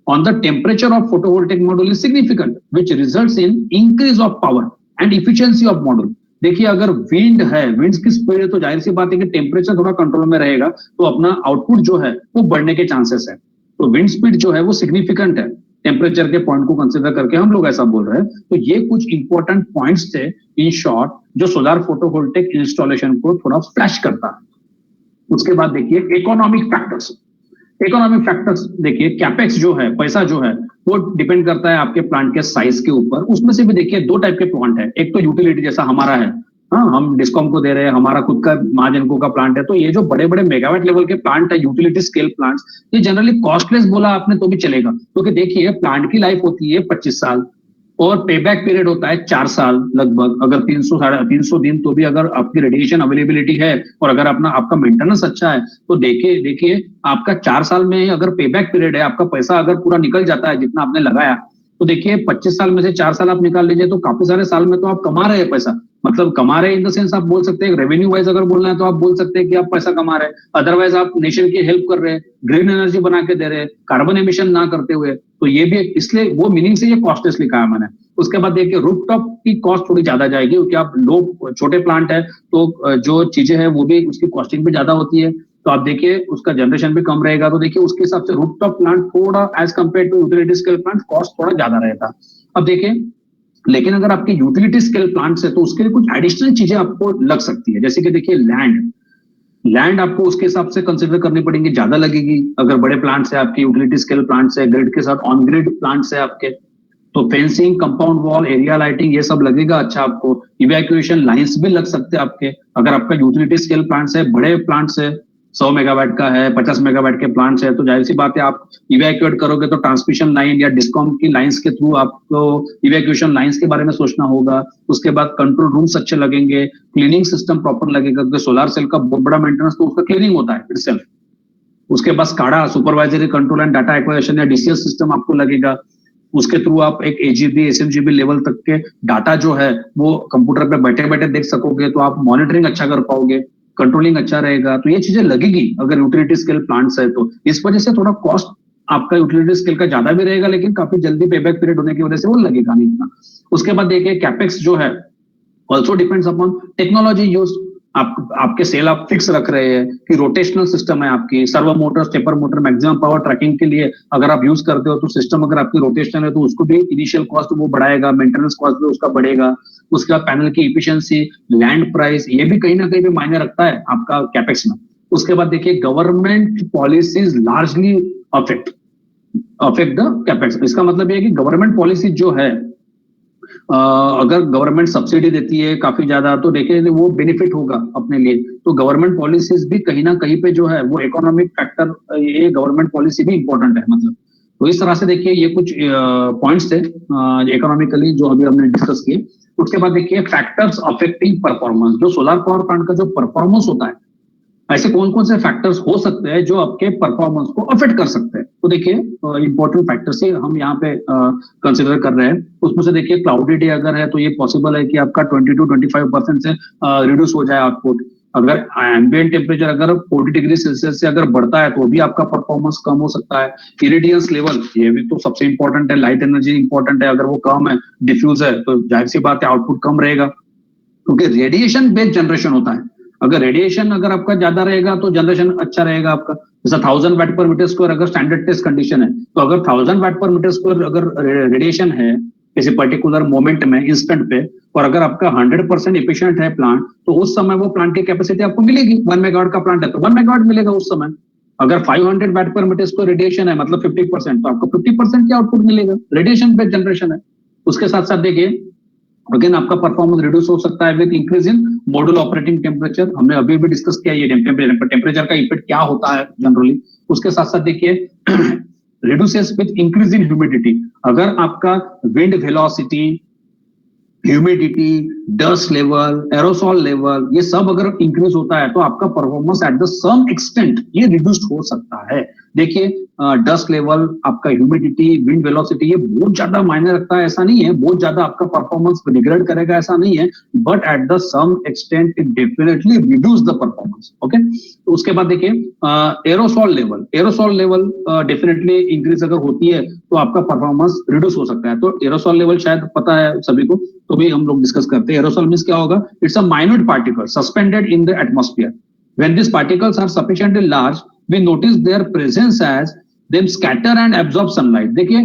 on the temperature of photovoltaic module is significant, which results in increase of power and efficiency of module। देखिए अगर wind है, wind की speed है तो जाहिर सी बात है कि टेम्परेचर थोड़ा कंट्रोल में रहेगा तो अपना आउटपुट जो है वो बढ़ने के चांसेस है। तो विंड स्पीड जो है वो सिग्निफिकेंट है, टेम्परेचर के पॉइंट को कंसिडर करके हम लोग ऐसा बोल रहे हैं। तो ये कुछ इंपॉर्टेंट पॉइंट्स थे इन शॉर्ट जो सोलर फोटोवोल्टेइक इंस्टॉलेशन को थोड़ा फ्लैश करता है। उसके बाद देखिए इकोनॉमिक फैक्टर्स। इकोनॉमिक फैक्टर्स देखिए कैपेक्स जो है, पैसा जो है वो डिपेंड करता है आपके प्लांट के साइज के ऊपर। उसमें से भी देखिए दो टाइप के प्लांट है, एक तो यूटिलिटी जैसा हमारा है, हाँ हम डिस्कॉम को दे रहे हैं, हमारा खुद का महाजनको का प्लांट है। तो ये जो बड़े बड़े मेगावाट लेवल के प्लांट है, यूटिलिटी स्केल प्लांट्स, ये जनरली कॉस्टलेस बोला आपने तो भी चलेगा, क्योंकि देखिए प्लांट की लाइफ होती है 25 साल और पेबैक पीरियड होता है 4 साल लगभग। अगर 300 दिन तो भी अगर आपकी रेडिएशन अवेलेबिलिटी है और अगर अपना आपका मेंटेनेंस अच्छा है तो देखिए आपका 4 साल में अगर पेबैक पीरियड है, आपका पैसा अगर पूरा निकल जाता है जितना आपने लगाया, तो देखिए 25 साल में से 4 साल आप निकाल लीजिए तो काफी सारे साल में तो आप कमा रहे हैं पैसा। मतलब कमा रहे इन द सेंस आप बोल सकते हैं रेवेन्यू वाइज अगर बोलना है तो आप बोल सकते हैं कि आप पैसा कमा रहे हैं, अदरवाइज आप नेशन की हेल्प कर रहे हैं, ग्रीन एनर्जी बना के दे रहे हैं, कार्बन एमिशन ना करते हुए। तो ये भी इसलिए वो मीनिंग से ये कॉस्टलेस लिखा है मैंने। उसके बाद देखिए रूफटॉप की कॉस्ट थोड़ी ज्यादा जाएगी क्योंकि आप लो छोटे प्लांट है तो जो चीजें है वो भी उसकी कॉस्टिंग भी ज्यादा होती है, तो आप देखिए उसका जनरेशन भी कम रहेगा। तो देखिए उसके हिसाब से रूफटॉप प्लांट थोड़ा as compare to utility scale plant cost थोड़ा ज्यादा रहता। अब देखिए लेकिन अगर आपके यूटिलिटी स्केल प्लांट्स है तो उसके लिए कुछ एडिशनल चीजें आपको लग सकती है, जैसे कि देखिए लैंड आपको उसके हिसाब से कंसिडर करनी पड़ेंगे, ज्यादा लगेगी। अगर बड़े प्लांट्स है आपके, यूटिलिटी स्केल प्लांट्स है, ग्रिड के साथ ऑन ग्रिड प्लांट्स है आपके, तो fencing, compound wall, area lighting ये सब लगेगा। अच्छा आपको इवैक्यूएशन लाइंस भी लग सकते हैं आपके, अगर आपका यूटिलिटी स्केल प्लांट्स है, बड़े प्लांट्स है, 100 मेगावाट का है, 50 मेगावाट के प्लांट्स है, तो जाहिर सी बात है आप इवैक्यूएट करोगे तो ट्रांसमिशन लाइन या डिस्कॉम की लाइंस के थ्रू आपको इवैक्यूएशन लाइंस के बारे में सोचना होगा। उसके बाद कंट्रोल रूम्स अच्छे लगेंगे, क्लीनिंग सिस्टम प्रॉपर लगेगा, क्योंकि सोलर सेल का बहुत बड़ा मेंटेनेंस तो उसका क्लीनिंग होता है इटसेल्फ। उसके बाद SCADA supervisory control and data acquisition या DCS सिस्टम आपको लगेगा, उसके थ्रू आप एक AGB SMGB लेवल तक के डाटा जो है वो कंप्यूटर पे बैठे बैठे देख सकोगे, तो आप मॉनिटरिंग अच्छा कर पाओगे, कंट्रोलिंग अच्छा रहेगा। तो ये चीजें लगेगी अगर यूटिलिटी स्केल प्लांट्स है तो। इस वजह से थोड़ा कॉस्ट आपका यूटिलिटी स्केल का ज्यादा भी रहेगा, लेकिन काफी जल्दी पेबैक पीरियड होने की वजह से वो लगेगा नहीं इतना। उसके बाद देखिए कैपेक्स जो है also depends upon technology use. आपके सेल आप फिक्स रख रहे हैं कि रोटेशनल सिस्टम है आपकी, servo motor, stepper motor, maximum power tracking के लिए अगर आप यूज करते हो तो सिस्टम अगर आपकी रोटेशनल है तो उसको भी इनिशियल कॉस्ट वो बढ़ाएगा, मेंटेनेंस कॉस्ट भी उसका बढ़ेगा। उसके बाद पैनल की इफिशियंसी, लैंड प्राइस, ये भी कहीं ना कहीं भी मायने रखता है आपका कैपेक्स में। उसके बाद देखिए government policies largely affect the capex. इसका मतलब ये है कि गवर्नमेंट पॉलिसी जो है अगर गवर्नमेंट सब्सिडी देती है काफी ज्यादा तो देखिए वो बेनिफिट होगा अपने लिए। तो गवर्नमेंट पॉलिसीज भी कहीं ना कहीं पे जो है वो इकोनॉमिक फैक्टर, ये गवर्नमेंट पॉलिसी भी इंपॉर्टेंट है मतलब। तो इस तरह से देखिए ये कुछ पॉइंट्स थे इकोनॉमिकली जो अभी हमने डिस्कस किए। उसके बाद देखिए फैक्टर्स अफेक्टिंग परफॉर्मेंस, जो सोलर पावर प्लांट का जो परफॉर्मेंस होता है, ऐसे कौन कौन से फैक्टर्स हो सकते हैं जो आपके परफॉर्मेंस को अफेक्ट कर सकते हैं। तो देखिए इंपॉर्टेंट फैक्टर्स से हम यहाँ पे कंसिडर कर रहे हैं। उसमें से देखिए क्लाउडी डे अगर है तो ये पॉसिबल है कि आपका 20 to 25% से रिड्यूस हो जाए आउटपुट। अगर एम्बिएंट टेम्परेचर अगर 40 डिग्री सेल्सियस से अगर बढ़ता है तो भी आपका परफॉर्मेंस कम हो सकता है। इरिडियंस लेवल, ये भी तो सबसे इंपॉर्टेंट है, लाइट एनर्जी इंपॉर्टेंट है, अगर वो कम है, डिफ्यूज है, तो जाहिर सी बात है आउटपुट कम रहेगा, क्योंकि रेडिएशन बेस्ड जनरेशन होता है। अगर रेडिएशन अगर आपका ज्यादा रहेगा तो जनरेशन अच्छा रहेगा आपका। जैसा 1000 वाट पर मीटर स्क्वायर अगर स्टैंडर्ड टेस्ट कंडीशन है, तो अगर 1000 वाट पर मीटर स्क्वायर अगर रेडिएशन है किसी पर्टिकुलर मोमेंट में, इंस्टेंट पे, और अगर आपका 100% एफिशिएंट है प्लांट, तो उस समय वो प्लांट की कैपेसिटी आपको मिलेगी। 1 मेगावाट का प्लांट है तो 1 मेगावाट मिलेगा उस समय। अगर 500 वाट पर मीटर स्क्वायर रेडिएशन है मतलब 50%, तो आपको 50% की आउटपुट मिलेगा। रेडिएशन बेस्ड जनरेशन है। उसके साथ साथ देखिए अगेन आपका परफॉर्मेंस रिड्यूस हो सकता है with increase in module operating temperature. हमने अभी भी डिस्कस किया ये टेम्परेचर का इफेक्ट क्या होता है जनरली। उसके साथ साथ देखिए reduces with increase in humidity. अगर आपका wind velocity, humidity, dust level, aerosol level, ये सब अगर इंक्रीज होता है तो आपका performance at the some extent ये रिड्यूस्ड हो सकता है। देखिए डस्ट लेवल, आपका ह्यूमिडिटी, विंड वेलोसिटी, ये बहुत ज्यादा मायने रखता है ऐसा नहीं है, बहुत ज्यादा आपका परफॉर्मेंस डिग्रेड करेगा ऐसा नहीं है, but at the some extent it definitely reduce the performance. Okay, तो उसके बाद देखिए एरोसॉल लेवल डेफिनेटली इंक्रीज अगर होती है तो आपका परफॉर्मेंस रिड्यूस हो सकता है। तो एरोसॉल लेवल शायद पता है सभी को, तो भी हम लोग डिस्कस करते हैं। एरोसॉल मींस क्या होगा? It's a minute particle suspended in the atmosphere. When these particles are sufficiently large, we notice their presence as them scatter and absorb sunlight। देखिए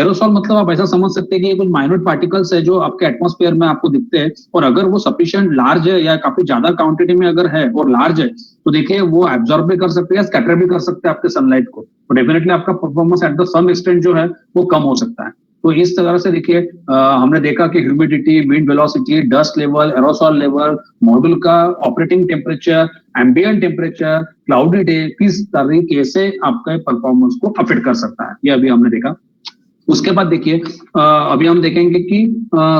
एरोसॉल मतलब आप ऐसा समझ सकते हैं कि ये कुछ माइन्यूट पार्टिकल्स है जो आपके एटमॉस्फेयर में आपको दिखते हैं, और अगर वो सफिशिएंट लार्ज है या काफी ज्यादा क्वांटिटी में अगर है और लार्ज है तो देखिए वो एब्जॉर्ब भी कर सकते हैं, स्कैटर भी कर सकते हैं आपके सनलाइट को। तो डेफिनेटली आपका performance at the some extent जो है वो कम हो सकता है। तो इस तरह से देखिए हमने देखा कि humidity, wind velocity, dust level, aerosol level, module का operating temperature, ambient temperature, cloudy day किस तरीके से आपके परफॉर्मेंस को अफेक्ट कर सकता है, ये अभी हमने देखा। उसके बाद देखिए अभी हम देखेंगे कि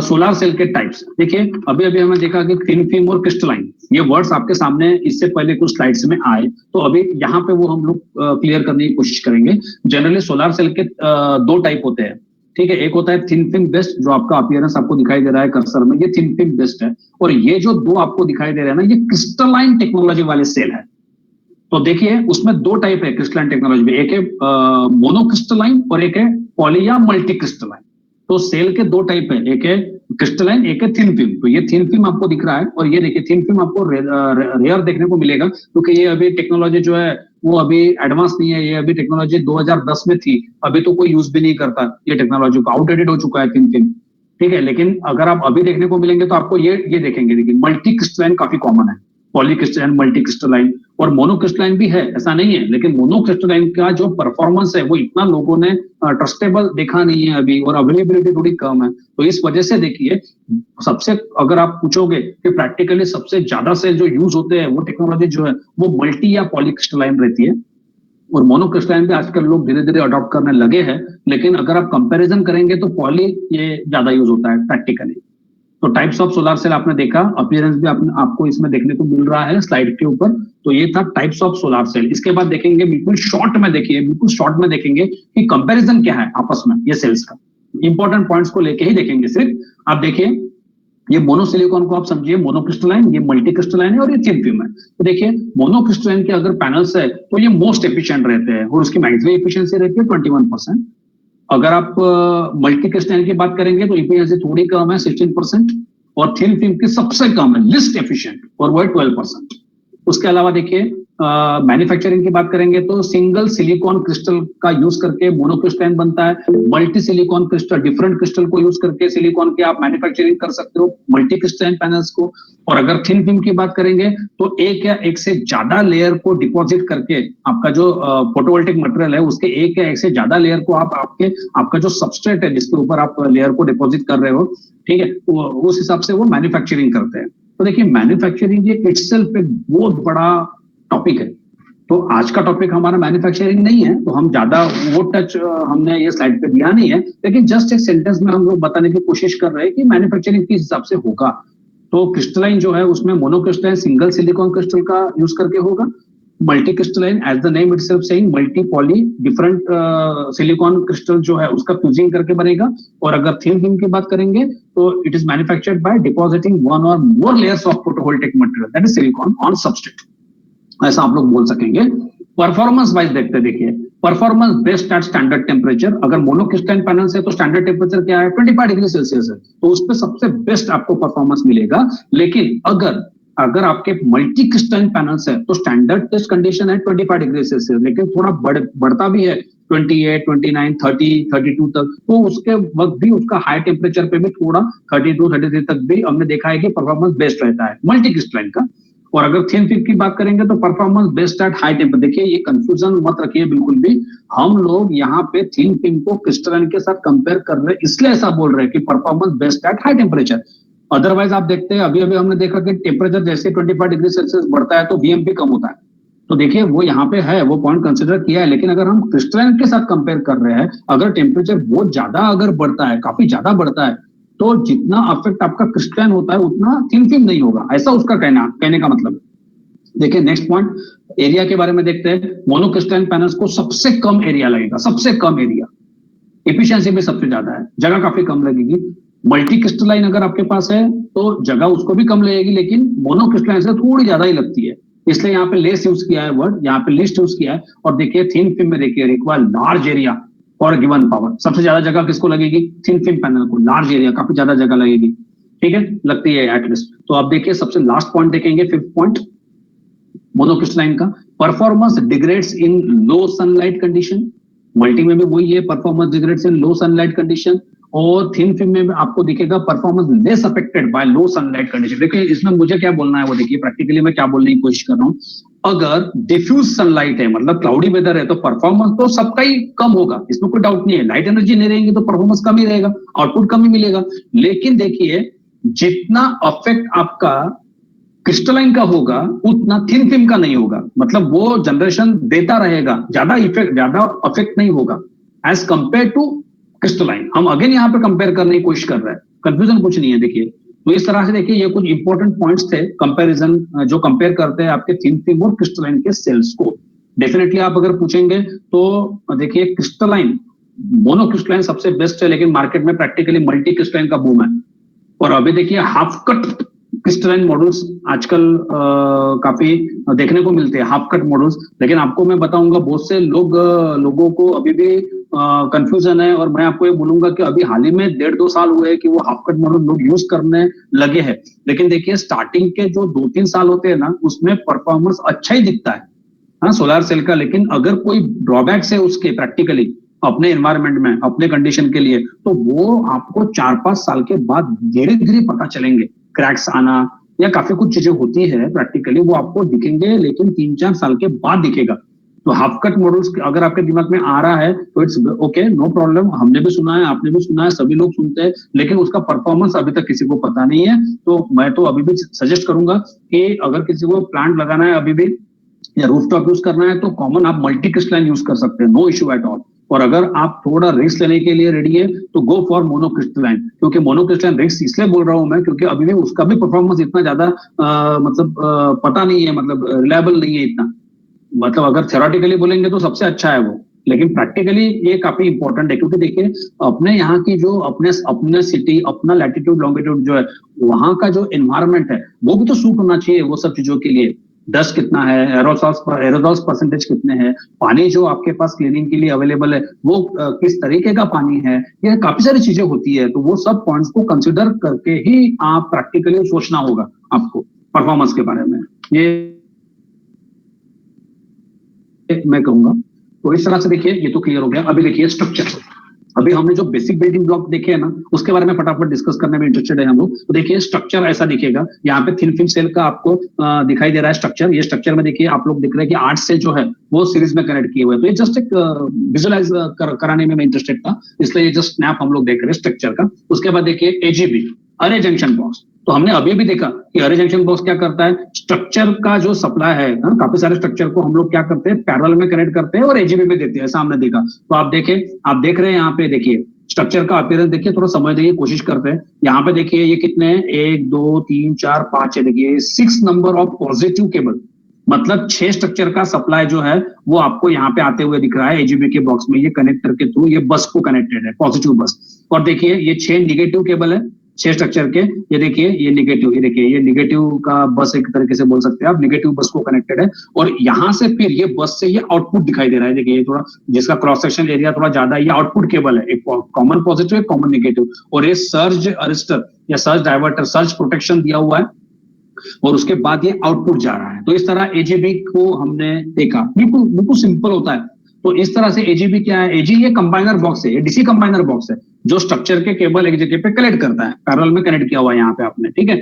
सोलर सेल के टाइप्स। देखिए अभी अभी हमने देखा कि थिन फिल्म और क्रिस्टलाइन, ये वर्ड्स आपके सामने इससे पहले कुछ स्लाइड्स में आए, तो अभी यहाँ पे वो हम लोग क्लियर करने की कोशिश करेंगे। जनरली सोलर सेल के दो टाइप होते हैं, ठीक है। एक होता है थिन फिल्म बेस्ड, जो आपका अपीयरेंस आपको दिखाई दे रहा है कर्सर में, ये थिन फिल्म बेस्ड है। और ये जो दो आपको दिखाई दे रहे हैं ना, ये क्रिस्टलाइन टेक्नोलॉजी वाले सेल है। तो देखिए उसमें दो टाइप है क्रिस्टलाइन टेक्नोलॉजी में, एक है मोनोक्रिस्टलाइन और एक है पॉली या मल्टी क्रिस्टलाइन। तो सेल के दो टाइप है, एक है क्रिस्टलाइन, एक है थिन फिल्म। तो ये थिन फिल्म आपको दिख रहा है, और ये देखिए थिन फिल्म आपको रेयर देखने को मिलेगा, क्योंकि ये अभी टेक्नोलॉजी जो है वो अभी एडवांस नहीं है। ये अभी टेक्नोलॉजी 2010 में थी, अभी तो कोई यूज भी नहीं करता ये टेक्नोलॉजी को, आउटडेटेड हो चुका है थिन फिल्म, ठीक है। लेकिन अगर आप अभी देखने को मिलेंगे तो आपको ये देखेंगे, देखिए मल्टी क्रिस्टलाइन काफी कॉमन है, पॉलीक्रिस्टलाइन, मल्टी क्रिस्टलाइन और मोनोक्रिस्टलाइन भी है, ऐसा नहीं है। लेकिन मोनोक्रिस्टलाइन का जो परफॉर्मेंस है वो इतना लोगों ने ट्रस्टेबल देखा नहीं है अभी, और अवेलेबिलिटी थोड़ी कम है। तो इस वजह से देखिए सबसे, अगर आप पूछोगे कि प्रैक्टिकली सबसे ज्यादा से जो यूज होते हैं वो टेक्नोलॉजी जो है वो मल्टी या पॉलीक्रिस्टलाइन रहती है, और मोनोक्रिस्टलाइन भी आजकल लोग धीरे धीरे अडॉप्ट करने लगे हैं। लेकिन अगर आप कंपैरिजन करेंगे तो पॉली ये ज्यादा यूज होता है प्रैक्टिकली। तो टाइप्स ऑफ सोलर सेल आपने देखा, अपीयरेंस भी आपको इसमें देखने को मिल रहा है स्लाइड के ऊपर। तो ये था टाइप्स ऑफ सोलर सेल। इसके बाद देखेंगे बिल्कुल शॉर्ट में, देखिए बिल्कुल शॉर्ट में देखेंगे कि कंपैरिजन क्या है आपस में ये सेल्स का। इंपॉर्टेंट पॉइंट्स को लेके ही देखेंगे सिर्फ। आप देखिए ये मोनोसिलिकॉन को आप समझिए मोनोक्रिस्टलाइन, ये मल्टी क्रिस्टलाइन है, और ये थिन फिल्म है। तो देखिए मोनोक्रिस्टलाइन के अगर पैनल्स है तो ये मोस्ट एफिशिएंट रहते हैं, और उसकी मैक्सिमम एफिशिएंसी रहती है 21%। अगर आप मल्टी क्रिस्टलाइन की बात करेंगे तो एफिशिएंसी थोड़ी कम है 16%, और थिन फिल्म की सबसे कम है, लिस्ट एफिशिएंट, और वो है 12%। उसके अलावा देखिए मैन्युफैक्चरिंग की बात करेंगे तो सिंगल सिलिकॉन क्रिस्टल का यूज करके मोनोक्रिस्टलाइन बनता है। Multi silicon crystal, different crystal को यूज करके सिलिकॉन की आप मैन्युफैक्चरिंग कर सकते हो मल्टी क्रिस्टलाइन पैनल्स को। और अगर थिन फिल्म की बात करेंगे तो एक या एक से ज्यादा लेयर को डिपॉजिट करके आपका जो फोटोवोल्टिक मटेरियल है उसके एक या एक से ज्यादा लेयर को आपका जो सबस्ट्रेट है जिसके ऊपर आप लेयर को डिपॉजिट कर रहे हो, ठीक है, उस हिसाब से वो मैन्युफैक्चरिंग करते हैं। तो देखिए मैन्युफैक्चरिंग ये इटसेल्फ एक बहुत बड़ा टॉपिक है। तो आज का टॉपिक हमारा मैन्युफैक्चरिंग नहीं है, तो हम ज्यादा वो टच हमने ये स्लाइड पे दिया नहीं है, लेकिन जस्ट एक सेंटेंस में हम लोग बताने की कोशिश कर रहे हैं कि मैन्युफैक्चरिंग किस हिसाब से होगा। तो क्रिस्टलाइन जो है उसमें मोनोक्रिस्टलाइन सिंगल सिलिकॉन क्रिस्टल का यूज करके होगा। Multi crystalline as the name itself saying multi poly different silicon crystal जो है उसका फ्यूजिंग करके बनेगा। और अगर थिन फिल्म की बात करेंगे तो it is manufactured by depositing one और more layers of photovoltaic material that is silicon on substrate, ऐसा आप लोग बोल सकेंगे। परफॉर्मेंस वाइज देखते देखिए, performance best at standard temperature. अगर मोनोक्रिस्टलाइन पैनल है तो स्टैंडर्ड टेम्परेचर क्या है, 25 डिग्री सेल्सियस है, तो उस पर सबसे बेस्ट आपको परफॉर्मेंस मिलेगा। लेकिन अगर आपके मल्टी क्रिस्टलाइन पैनल्स है तो स्टैंडर्ड टेस्ट कंडीशन है 25 डिग्री सेल्सियस, लेकिन थोड़ा बढ़ता भी है 28, 29, 30, 32 तक। तो उसके वक्त भी उसका हाई टेम्परेचर पे भी थोड़ा 32, 33 तक भी हमने देखा है कि परफॉर्मेंस बेस्ट रहता है मल्टी क्रिस्टलाइन का। और अगर थिन फिल्म की बात करेंगे तो performance best at high temperature. देखिए ये कंफ्यूजन मत रखिए बिल्कुल भी, हम लोग यहाँ पे थिन फिल्म को क्रिस्टलाइन के साथ कंपेयर कर रहे हैं, इसलिए ऐसा बोल रहे हैं कि performance best at high temperature. Otherwise आप देखते हैं अभी अभी हमने देखा कि टेम्परेचर जैसे 25 डिग्री सेल्सियस बढ़ता है तो वीएमपी कम होता है। तो देखिए वो यहाँ पे है, वो पॉइंट कंसिडर किया है, लेकिन अगर हम क्रिस्टलाइन के साथ कंपेयर कर रहे हैं, अगर टेम्परेचर बहुत ज्यादा अगर बढ़ता है, काफी ज्यादा बढ़ता है, तो जितना अफेक्ट आपका क्रिस्टलाइन होता है उतना थिन फिल्म नहीं होगा, ऐसा उसका कहने का मतलब है। देखिए नेक्स्ट पॉइंट एरिया के बारे में देखते हैं। मोनोक्रिस्टलाइन पैनल्स को सबसे कम एरिया लगेगा, सबसे कम एरिया, एफिशिएंसी भी सबसे ज्यादा है, जगह काफी कम लगेगी। मल्टी क्रिस्टलाइन अगर आपके पास है तो जगह उसको भी कम लगेगी, लेकिन मोनोक्रिस्टलाइन से थोड़ी ज्यादा ही लगती है, इसलिए यहाँ पे लेस यूज किया है वर्ड, यहाँ पे लिस्ट यूज किया है। और देखिए थिन फिल्म में देखिए require large area for given power. सबसे ज्यादा जगह किसको लगेगी, थिन फिल्म पैनल को, लार्ज एरिया, काफी ज्यादा जगह लगेगी, ठीक है, लगती है एटलीस्ट। तो आप देखिए सबसे लास्ट पॉइंट देखेंगे, फिफ्थ पॉइंट मोनोक्रिस्टलाइन का, परफॉर्मेंस डिग्रेड्स इन लो सनलाइट कंडीशन। मल्टी में भी वही है, परफॉर्मेंस डिग्रेड्स इन लो सनलाइट कंडीशन। और थिन फिल्म में आपको दिखेगा performance less affected by low sunlight condition. देखिए इसमें मुझे क्या बोलना है वो देखिए, प्रैक्टिकली मैं क्या बोलने की कोशिश कर रहा हूँ। अगर डिफ्यूज सनलाइट है मतलब क्लाउडी वेदर है तो परफॉर्मेंस तो सबका ही कम होगा, इसमें कोई डाउट नहीं है। लाइट एनर्जी नहीं रहेगी तो परफॉर्मेंस कम ही रहेगा, आउटपुट कम ही मिलेगा। लेकिन देखिए जितना अफेक्ट आपका क्रिस्टलाइन का होगा उतना थिन फिल्म का नहीं होगा, मतलब वो जनरेशन देता रहेगा, ज्यादा अफेक्ट नहीं होगा एज कंपेयर टू क्रिस्टलाइन। हम अगेन यहाँ पे कंपेयर करने की कोशिश कर रहे हैं, कंफ्यूजन कुछ नहीं है। देखिए तो इस तरह से देखिए ये कुछ इंपॉर्टेंट पॉइंट्स थे कंपैरिजन, जो कंपेयर करते हैं आपके थिन फिल्म और क्रिस्टलाइन के सेल्स को। डेफिनेटली आप अगर पूछेंगे तो देखिए क्रिस्टलाइन, मोनोक्रिस्टलाइन सबसे बेस्ट है, लेकिन मार्केट में प्रैक्टिकली मल्टी क्रिस्टलाइन का बूम है। और अभी देखिए हाफ कट क्रिस्टलाइन मॉडल्स आजकल काफी देखने को मिलते हैं, हाफ कट मॉडल्स। लेकिन आपको मैं बताऊंगा बहुत से लोगों को अभी भी कंफ्यूजन है, और मैं आपको ये बोलूंगा कि अभी हाल ही में 1.5-2 साल हुए हैं कि वो हाफ कट मॉडल लोग यूज करने लगे हैं। लेकिन देखिए स्टार्टिंग के जो 2-3 साल होते हैं ना उसमें परफॉर्मेंस अच्छा ही दिखता है, हाँ, सोलर सेल का। लेकिन अगर कोई ड्रॉबैक्स है उसके प्रैक्टिकली अपने एनवायरमेंट में, अपने कंडीशन के लिए, तो वो आपको 4-5 साल के बाद धीरे धीरे पता चलेंगे। क्रैक्स आना या काफी कुछ चीजें होती है प्रैक्टिकली, वो आपको दिखेंगे लेकिन 3-4 साल के बाद दिखेगा। तो हाफ कट मॉडल्स अगर आपके दिमाग में आ रहा है तो इट्स ओके, नो प्रॉब्लम। हमने भी सुना है, आपने भी सुना है, सभी लोग सुनते हैं, लेकिन उसका परफॉर्मेंस अभी तक किसी को पता नहीं है। तो मैं तो अभी भी सजेस्ट करूंगा कि अगर किसी को प्लांट लगाना है अभी भी या रूफटॉप यूज करना है तो कॉमन आप मल्टी क्रिस्टलाइन यूज कर सकते हैं, नो इश्यू एट ऑल। और अगर आप थोड़ा रिस्क लेने के लिए रेडी है तो गो फॉर मोनोक्रिस्टलाइन। क्योंकि मोनोक्रिस्टलाइन रिस्क इसलिए बोल रहा हूं मैं क्योंकि अभी भी उसका भी परफॉर्मेंस इतना ज्यादा पता नहीं है, मतलब रिलायबल नहीं है इतना। मतलब अगर थ्योरेटिकली बोलेंगे तो सबसे अच्छा है वो, लेकिन प्रैक्टिकली ये काफी इंपॉर्टेंट है। क्योंकि देखिए अपने यहाँ की जो अपने सिटी, अपना लैटिट्यूड लॉन्गिट्यूड जो है, वहां का जो एनवायरमेंट है वो भी तो सूट होना चाहिए वो सब चीजों के लिए। डस्ट कितना है, एरोसॉल्स परसेंटेज कितने हैं, पानी जो आपके पास क्लीनिंग के लिए अवेलेबल है वो किस तरीके का पानी है, ये काफी सारी चीजें होती है। तो वो सब पॉइंट्स को कंसिडर करके ही आप प्रैक्टिकली सोचना होगा आपको परफॉर्मेंस के बारे में, ये मैं कहूंगा। तो इस तरह से देखिए ये तो क्लियर हो गया। अभी देखिए स्ट्रक्चर, अभी हमने जो बेसिक बिल्डिंग ब्लॉक देखे हैं ना, उसके बारे में फटाफट डिस्कस करने में इंटरेस्टेड है हम लोग। तो देखिए स्ट्रक्चर ऐसा दिखेगा, यहाँ पे थिन फिल्म सेल का आपको दिखाई दे रहा है स्ट्रक्चर। ये स्ट्रक्चर में देखिए आप लोग दिख रहे हैं कि 8 सेल जो है वो सीरीज में कनेक्ट किए हुए हैं। तो ये जस्ट एक विजुअलाइज कराने में मैं इंटरेस्टेड था, इसलिए ये जस्ट स्नैप हम लोग देख रहे हैं स्ट्रक्चर का। उसके बाद देखिए एजीबी, अरे जंक्शन बॉक्स। तो हमने अभी भी देखा कि अरे जंक्शन बॉक्स क्या करता है, स्ट्रक्चर का जो सप्लाई है ना, काफी सारे स्ट्रक्चर को हम लोग क्या करते हैं, पैरेलल में कनेक्ट करते हैं और एजीबी पे देते हैं, ऐसा हमने देखा। तो आप देखें, आप देख रहे हैं यहाँ पे देखिए स्ट्रक्चर का अपीयरेंस देखिए, थोड़ा समझने की कोशिश करते हैं। यहाँ पे देखिए ये कितने हैं, 1 2 3 4 5 है, देखिए 6 नंबर ऑफ पॉजिटिव केबल, मतलब 6 स्ट्रक्चर का सप्लाई जो है वो आपको यहाँ पे आते हुए दिख रहा है एजीबी के बॉक्स में। ये कनेक्टर के थ्रू ये बस को कनेक्टेड है, पॉजिटिव बस। और देखिए ये 6 निगेटिव केबल है 6 स्ट्रक्चर के। ये देखिए ये निगेटिव, ये देखिए ये निगेटिव का बस, एक तरीके से बोल सकते हैं आप, निगेटिव बस को कनेक्टेड है। और यहाँ से फिर ये बस से ये आउटपुट दिखाई दे रहा है, देखिए ये थोड़ा जिसका क्रॉस सेक्शन एरिया थोड़ा ज्यादा है, ये आउटपुट केबल है, एक कॉमन पॉजिटिव एक कॉमन निगेटिव। और ये सर्ज अरिस्टर या सर्ज डाइवर्टर, सर्ज प्रोटेक्शन दिया हुआ है और उसके बाद ये आउटपुट जा रहा है। तो इस तरह एजीबी को हमने देखा, बिल्कुल बिल्कुल सिंपल होता है। तो इस तरह से एजीबी क्या है, एजी ये कंबाइनर बॉक्स है, ये डीसी कंबाइनर बॉक्स है जो स्ट्रक्चर के केबल एक जगह पे कलेक्ट करता है, पैरेलल में कनेक्ट किया हुआ है यहाँ पे आपने, ठीक है।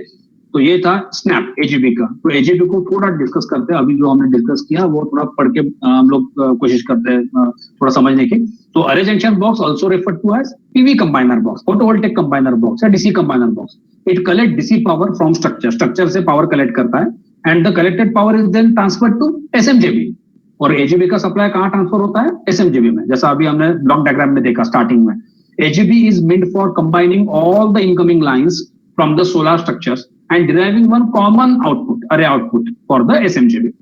तो ये था स्नैप एजीबी का। तो एजीबी को थोड़ा डिस्कस करते हैं, अभी जो हमने डिस्कस किया वो थोड़ा पढ़ के हम लोग कोशिश करते हैं थोड़ा समझने की। तो अरे junction box also referred to as PV combiner box, photovoltaic combiner box या DC combiner box. It collect DC power from structure, structure से पावर कलेक्ट करता है and the collected power is then transferred to SMJB. और AGB का supply कहाँ transfer होता है, एसएमजेबी में, जैसा अभी हमने ब्लॉक डायग्राम में देखा स्टार्टिंग में। AGB is meant for combining all the incoming lines from the solar structures and deriving one common output, array output for the SMGB.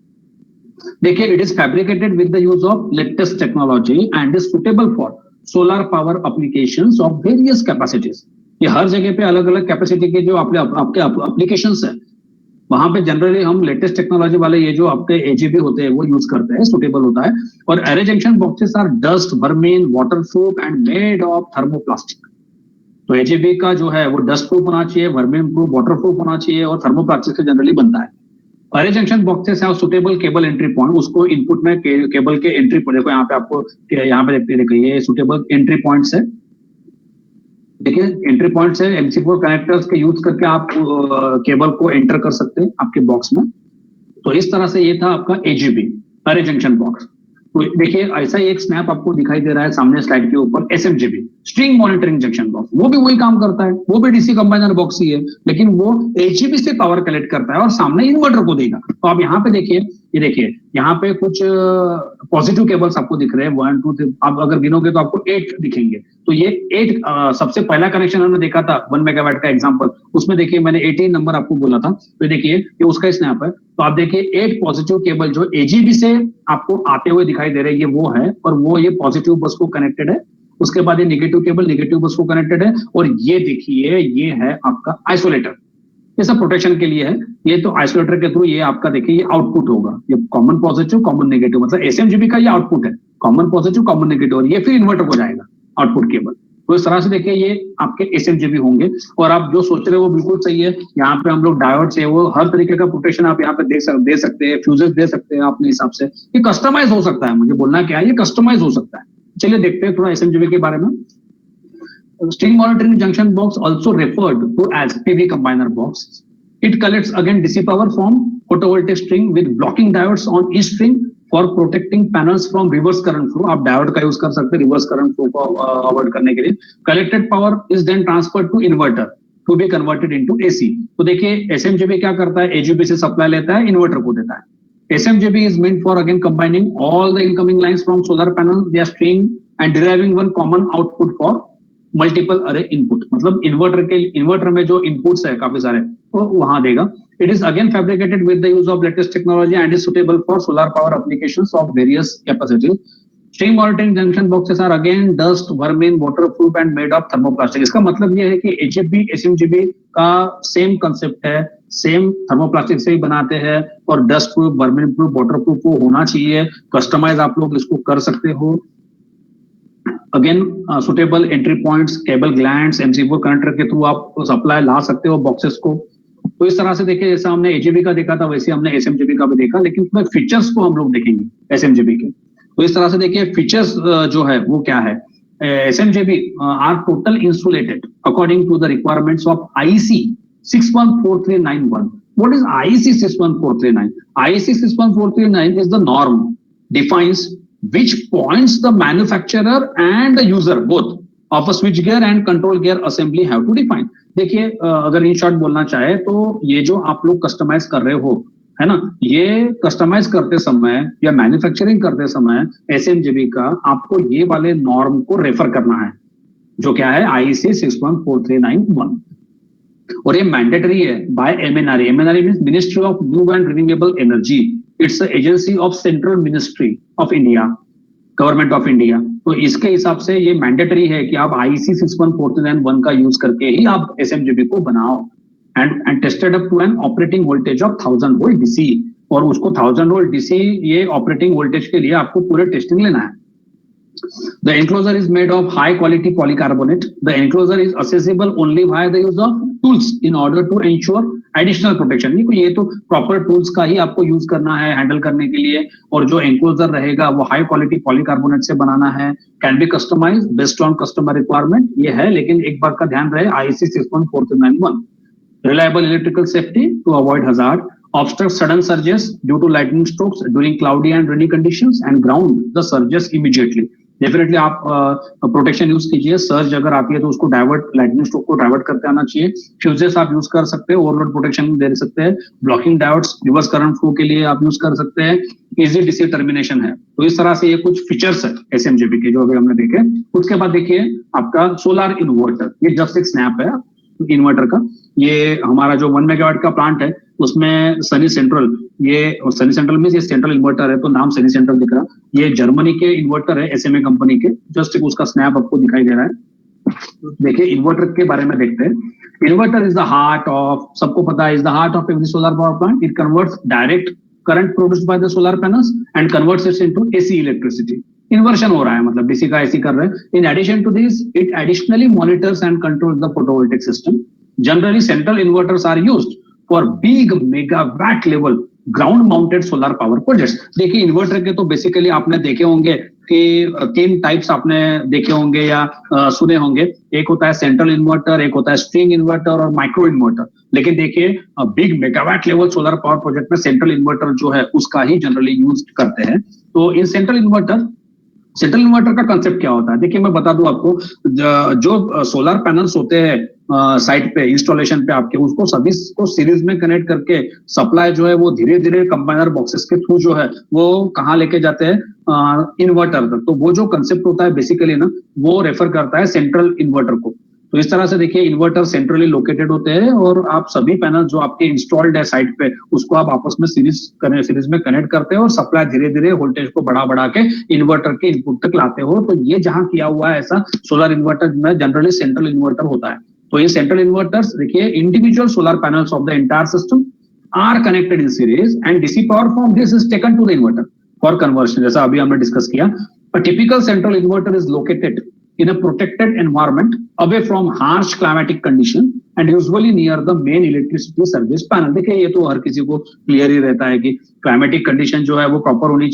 देखिए, it is fabricated with the use of latest technology and is suitable for solar power applications of various capacities. ये हर जगह पे अलग अलग capacity के जो आपके applications है, वहां पे जनरली हम लेटेस्ट टेक्नोलॉजी वाले ये जो आपके एजीबी होते हैं वो यूज करते हैं, सुटेबल होता है। और अरे junction boxes are dust, vermin, waterproof and made of thermoplastic. तो एजीबी का जो है वो डस्ट प्रूफ होना चाहिए, वर्मिन प्रूफ, वाटरप्रूफ होना चाहिए और थर्मोप्लास्टिक से जनरली बनता है। अरे जंक्शन बॉक्सेस है सुटेबल केबल एंट्री पॉइंट, उसको इनपुट में केबल के एंट्री पॉइंट, देखो यहाँ पे आपको यहाँ पे देखिए ये सुटेबल एंट्री पॉइंट्स है, देखिए एंट्री पॉइंट्स है, MC4 कनेक्टर्स के यूज करके आप केबल को एंटर कर सकते हैं आपके बॉक्स में। तो इस तरह से ये था आपका एजीबी, अरे जंक्शन बॉक्स। तो देखिए ऐसा ही एक स्नैप आपको दिखाई दे रहा है सामने स्लाइड के ऊपर, एसएमजीबी, स्ट्रिंग मॉनिटरिंग जंक्शन बॉक्स। वो भी वही काम करता है, वो भी डीसी कंबाइनर बॉक्स ही है, लेकिन वो एजीबी से पावर कलेक्ट करता है और सामने इन्वर्टर को देगा। तो आप यहाँ पे देखिए, ये देखिए यहाँ पे कुछ पॉजिटिव केबल्स आपको दिख रहे हैं, 1 2 3, आप अगर गिनोगे तो आपको 8 दिखेंगे। तो ये 8 सबसे पहला कनेक्शन हमने देखा था 1 मेगावाट का एग्जांपल, उसमें देखिए मैंने 18 नंबर आपको बोला था। तो देखिए ये उसका स्नैप है। तो आप देखिए 8 पॉजिटिव केबल जो एजीबी से आपको आते हुए दिखाई दे रहे हैं, ये वो है, और वो ये पॉजिटिव बस को कनेक्टेड है। उसके बाद ये नेगेटिव केबल नेगेटिव बस को कनेक्टेड है, और ये देखिए ये है आपका आइसोलेटर, ये सब प्रोटेक्शन के लिए है। ये तो आइसोलेटर के थ्रू ये आपका देखिए ये आउटपुट होगा, ये कॉमन पॉजिटिव कॉमन नेगेटिव, मतलब एसएमजीबी का ये आउटपुट है, कॉमन पॉजिटिव कॉमन नेगेटिव, और ये फिर इन्वर्टर को जाएगा आउटपुट केबल। तो इस तरह से देखिए ये आपके एसएमजीबी होंगे। और आप जो सोच रहे हो वो बिल्कुल सही है, यहाँ पे हम लोग डायोड से वो हर तरीके का प्रोटेक्शन आप यहाँ पे दे सकते हैं, फ्यूजेस दे सकते हैं अपने हिसाब से। ये कस्टमाइज हो सकता है, मुझे बोलना क्या है, ये कस्टमाइज हो सकता है। चलिए देखते हैं थोड़ा एसएमजीबी के बारे में। String monitoring junction box also referred to as PV combiner box. It collects again DC power from photovoltaic string with blocking diodes on each string for protecting panels from reverse current flow. आप diode का use कर सकते हैं reverse current flow को avoid करने के लिए। Collected power is then transferred to inverter to be converted into AC. तो देखिए SMGB क्या करता है, AGB से सप्लाई लेता है, इन्वर्टर को देता है। SMGB is meant for again combining all the incoming lines from solar panel, their string and deriving one common output for multiple अरे इनपुट, मतलब इन्वर्टर में जो इनपुट्स है काफी सारे वो वहां देगा। It is again fabricated with the use of latest technology and is suitable for solar power applications of various capacities. String monitoring junction boxes are again dust, vermin, waterproof and made of thermoplastic. इसका मतलब ये है कि AGB SMGB का same concept है, same thermoplastic से ही बनाते हैं, और dust proof, vermin proof, waterproof वो होना चाहिए। कस्टमाइज आप लोग इसको कर सकते हो। Again suitable entry points, cable glands, MC4 connector के थ्रू आप सप्लाई ला सकते हो बॉक्सेस को। तो इस तरह से देखिए, जैसा हमने एजीबी का देखा था वैसे हमने एसएमजीबी का भी देखा, लेकिन थोड़ा फीचर्स को हम लोग देखेंगे एसएमजीबी के। तो इस तरह से देखिए फीचर्स जो है वो क्या है। SMJB are total insulated according to the requirements of IEC 614391. What is IEC 61439? IEC 61439 is the norm, defines which points the manufacturer and the user both of a switch gear and control gear assembly have to define. देखिए अगर in short बोलना चाहे तो ये जो आप लोग customise कर रहे हो है ना, ये कस्टमाइज करते समय या मैन्युफैक्चरिंग करते समय SMJB का आपको ये वाले नॉर्म को रेफर करना है, जो क्या है IEC 614391, और ये मैंडेटरी है by MNRE. MNRE means ministry of new and renewable energy. It's agency of central ministry of India, government of India. तो इसके हिसाब से ये मैंडेटरी है कि आप IEC 61491 का यूज करके ही आप SMJB को बनाओ, and tested up to an operating voltage of 1000 volt DC. और उसको 1000 वोल्ट DC ये ऑपरेटिंग वोल्टेज के लिए आपको पूरे टेस्टिंग लेना है. The enclosure is made of high quality polycarbonate. The enclosure is accessible only via the use of tools in order to ensure additional protection. ये तो proper tools का ही आपको यूज करना है हैंडल करने के लिए, और जो enclosure रहेगा वो high quality polycarbonate से बनाना है. Can be customized based on customer requirement. ये है, लेकिन एक बात का ध्यान रहे, IEC 61491. Reliable electrical safety to avoid hazard. Obstruct sudden surges due to lightning strokes during cloudy and rainy conditions and ground the surges immediately. Definitely आप protection use कीजिए. सर्ज अगर आती है तो उसको डाइवर्ट, लाइटनिंग स्ट्रोक को divert करते आना चाहिए. फ्यूजेस आप यूज कर सकते हैं, ओवरलोड प्रोटेक्शन दे सकते हैं. Blocking diodes reverse current flow के लिए आप यूज कर सकते हैं. इजी DC टर्मिनेशन है. तो इस तरह से ये कुछ फीचर्स है SMJB के जो अभी हमने देखे. उसके बाद देखिए आपका सोलर इन्वर्टर. ये जस्ट एक स्नैप है इन्वर्टर का. ये हमारा जो 1 मेगावाट का प्लांट है उसमें सनी सेंट्रल, ये सनी सेंट्रल में ये सेंट्रल इन्वर्टर है तो नाम सनी सेंट्रल दिख रहा. ये जर्मनी के इन्वर्टर है SMA कंपनी के. जस्ट उसका स्नैप आपको दिखाई दे रहा है. देखिए इन्वर्टर के बारे में देखते हैं. Inverter is the heart of, सबको पता है, is the heart of every solar power plant. It converts direct current produced by the solar panels and converts it into AC electricity. Inversion हो रहा है, मतलब DC का AC कर रहे हैं. In addition to this it additionally monitors and controls the photovoltaic system. Generally central inverters are used for big megawatt level ground mounted solar power projects. देखिए inverter के तो बेसिकली आपने देखे होंगे कि 3 टाइप्स आपने देखे होंगे या सुने होंगे. एक होता है सेंट्रल इन्वर्टर, एक होता है स्ट्रिंग इन्वर्टर और माइक्रो इन्वर्टर. लेकिन देखिए big megawatt level solar power project में सेंट्रल इन्वर्टर जो है उसका ही जनरली यूज करते हैं. तो इन सेंट्रल इन्वर्टर का कंसेप्ट क्या होता है, देखिए मैं बता दूं आपको. जो सोलर पैनल्स होते हैं साइट पे, इंस्टॉलेशन पे आपके, उसको सभी को सीरीज में कनेक्ट करके सप्लाई जो है वो धीरे धीरे कंबाइनर बॉक्सेस के थ्रू जो है वो कहाँ लेके जाते हैं, इन्वर्टर तक. तो वो जो कंसेप्ट होता है बेसिकली ना, वो रेफर करता है सेंट्रल इन्वर्टर को. तो इस तरह से देखिए इन्वर्टर सेंट्रली लोकेटेड होते हैं और आप सभी पैनल जो आपके इंस्टॉल्ड है साइट पे उसको आप आपस में सीरीज में कनेक्ट करते हैं और सप्लाई धीरे धीरे वोल्टेज को बढ़ा के इन्वर्टर के इनपुट तक लाते हो. तो ये जहां किया हुआ है ऐसा सोलर इन्वर्टर में जनरली सेंट्रल इन्वर्टर होता है. तो ये सेंट्रल इन्वर्टर्स देखिए individual solar panels of the entire system are connected in series and DC power from this is taken to the inverter for conversion. जैसा अभी हमने डिस्कस किया. A typical central inverter is located in a protected environment away from harsh climatic condition and usually near the main electricity service panel. देखिए ये तो हर किसी को clear ही रहता है कि क्लाइमेटिक कंडीशन जो है वो प्रॉपर होनी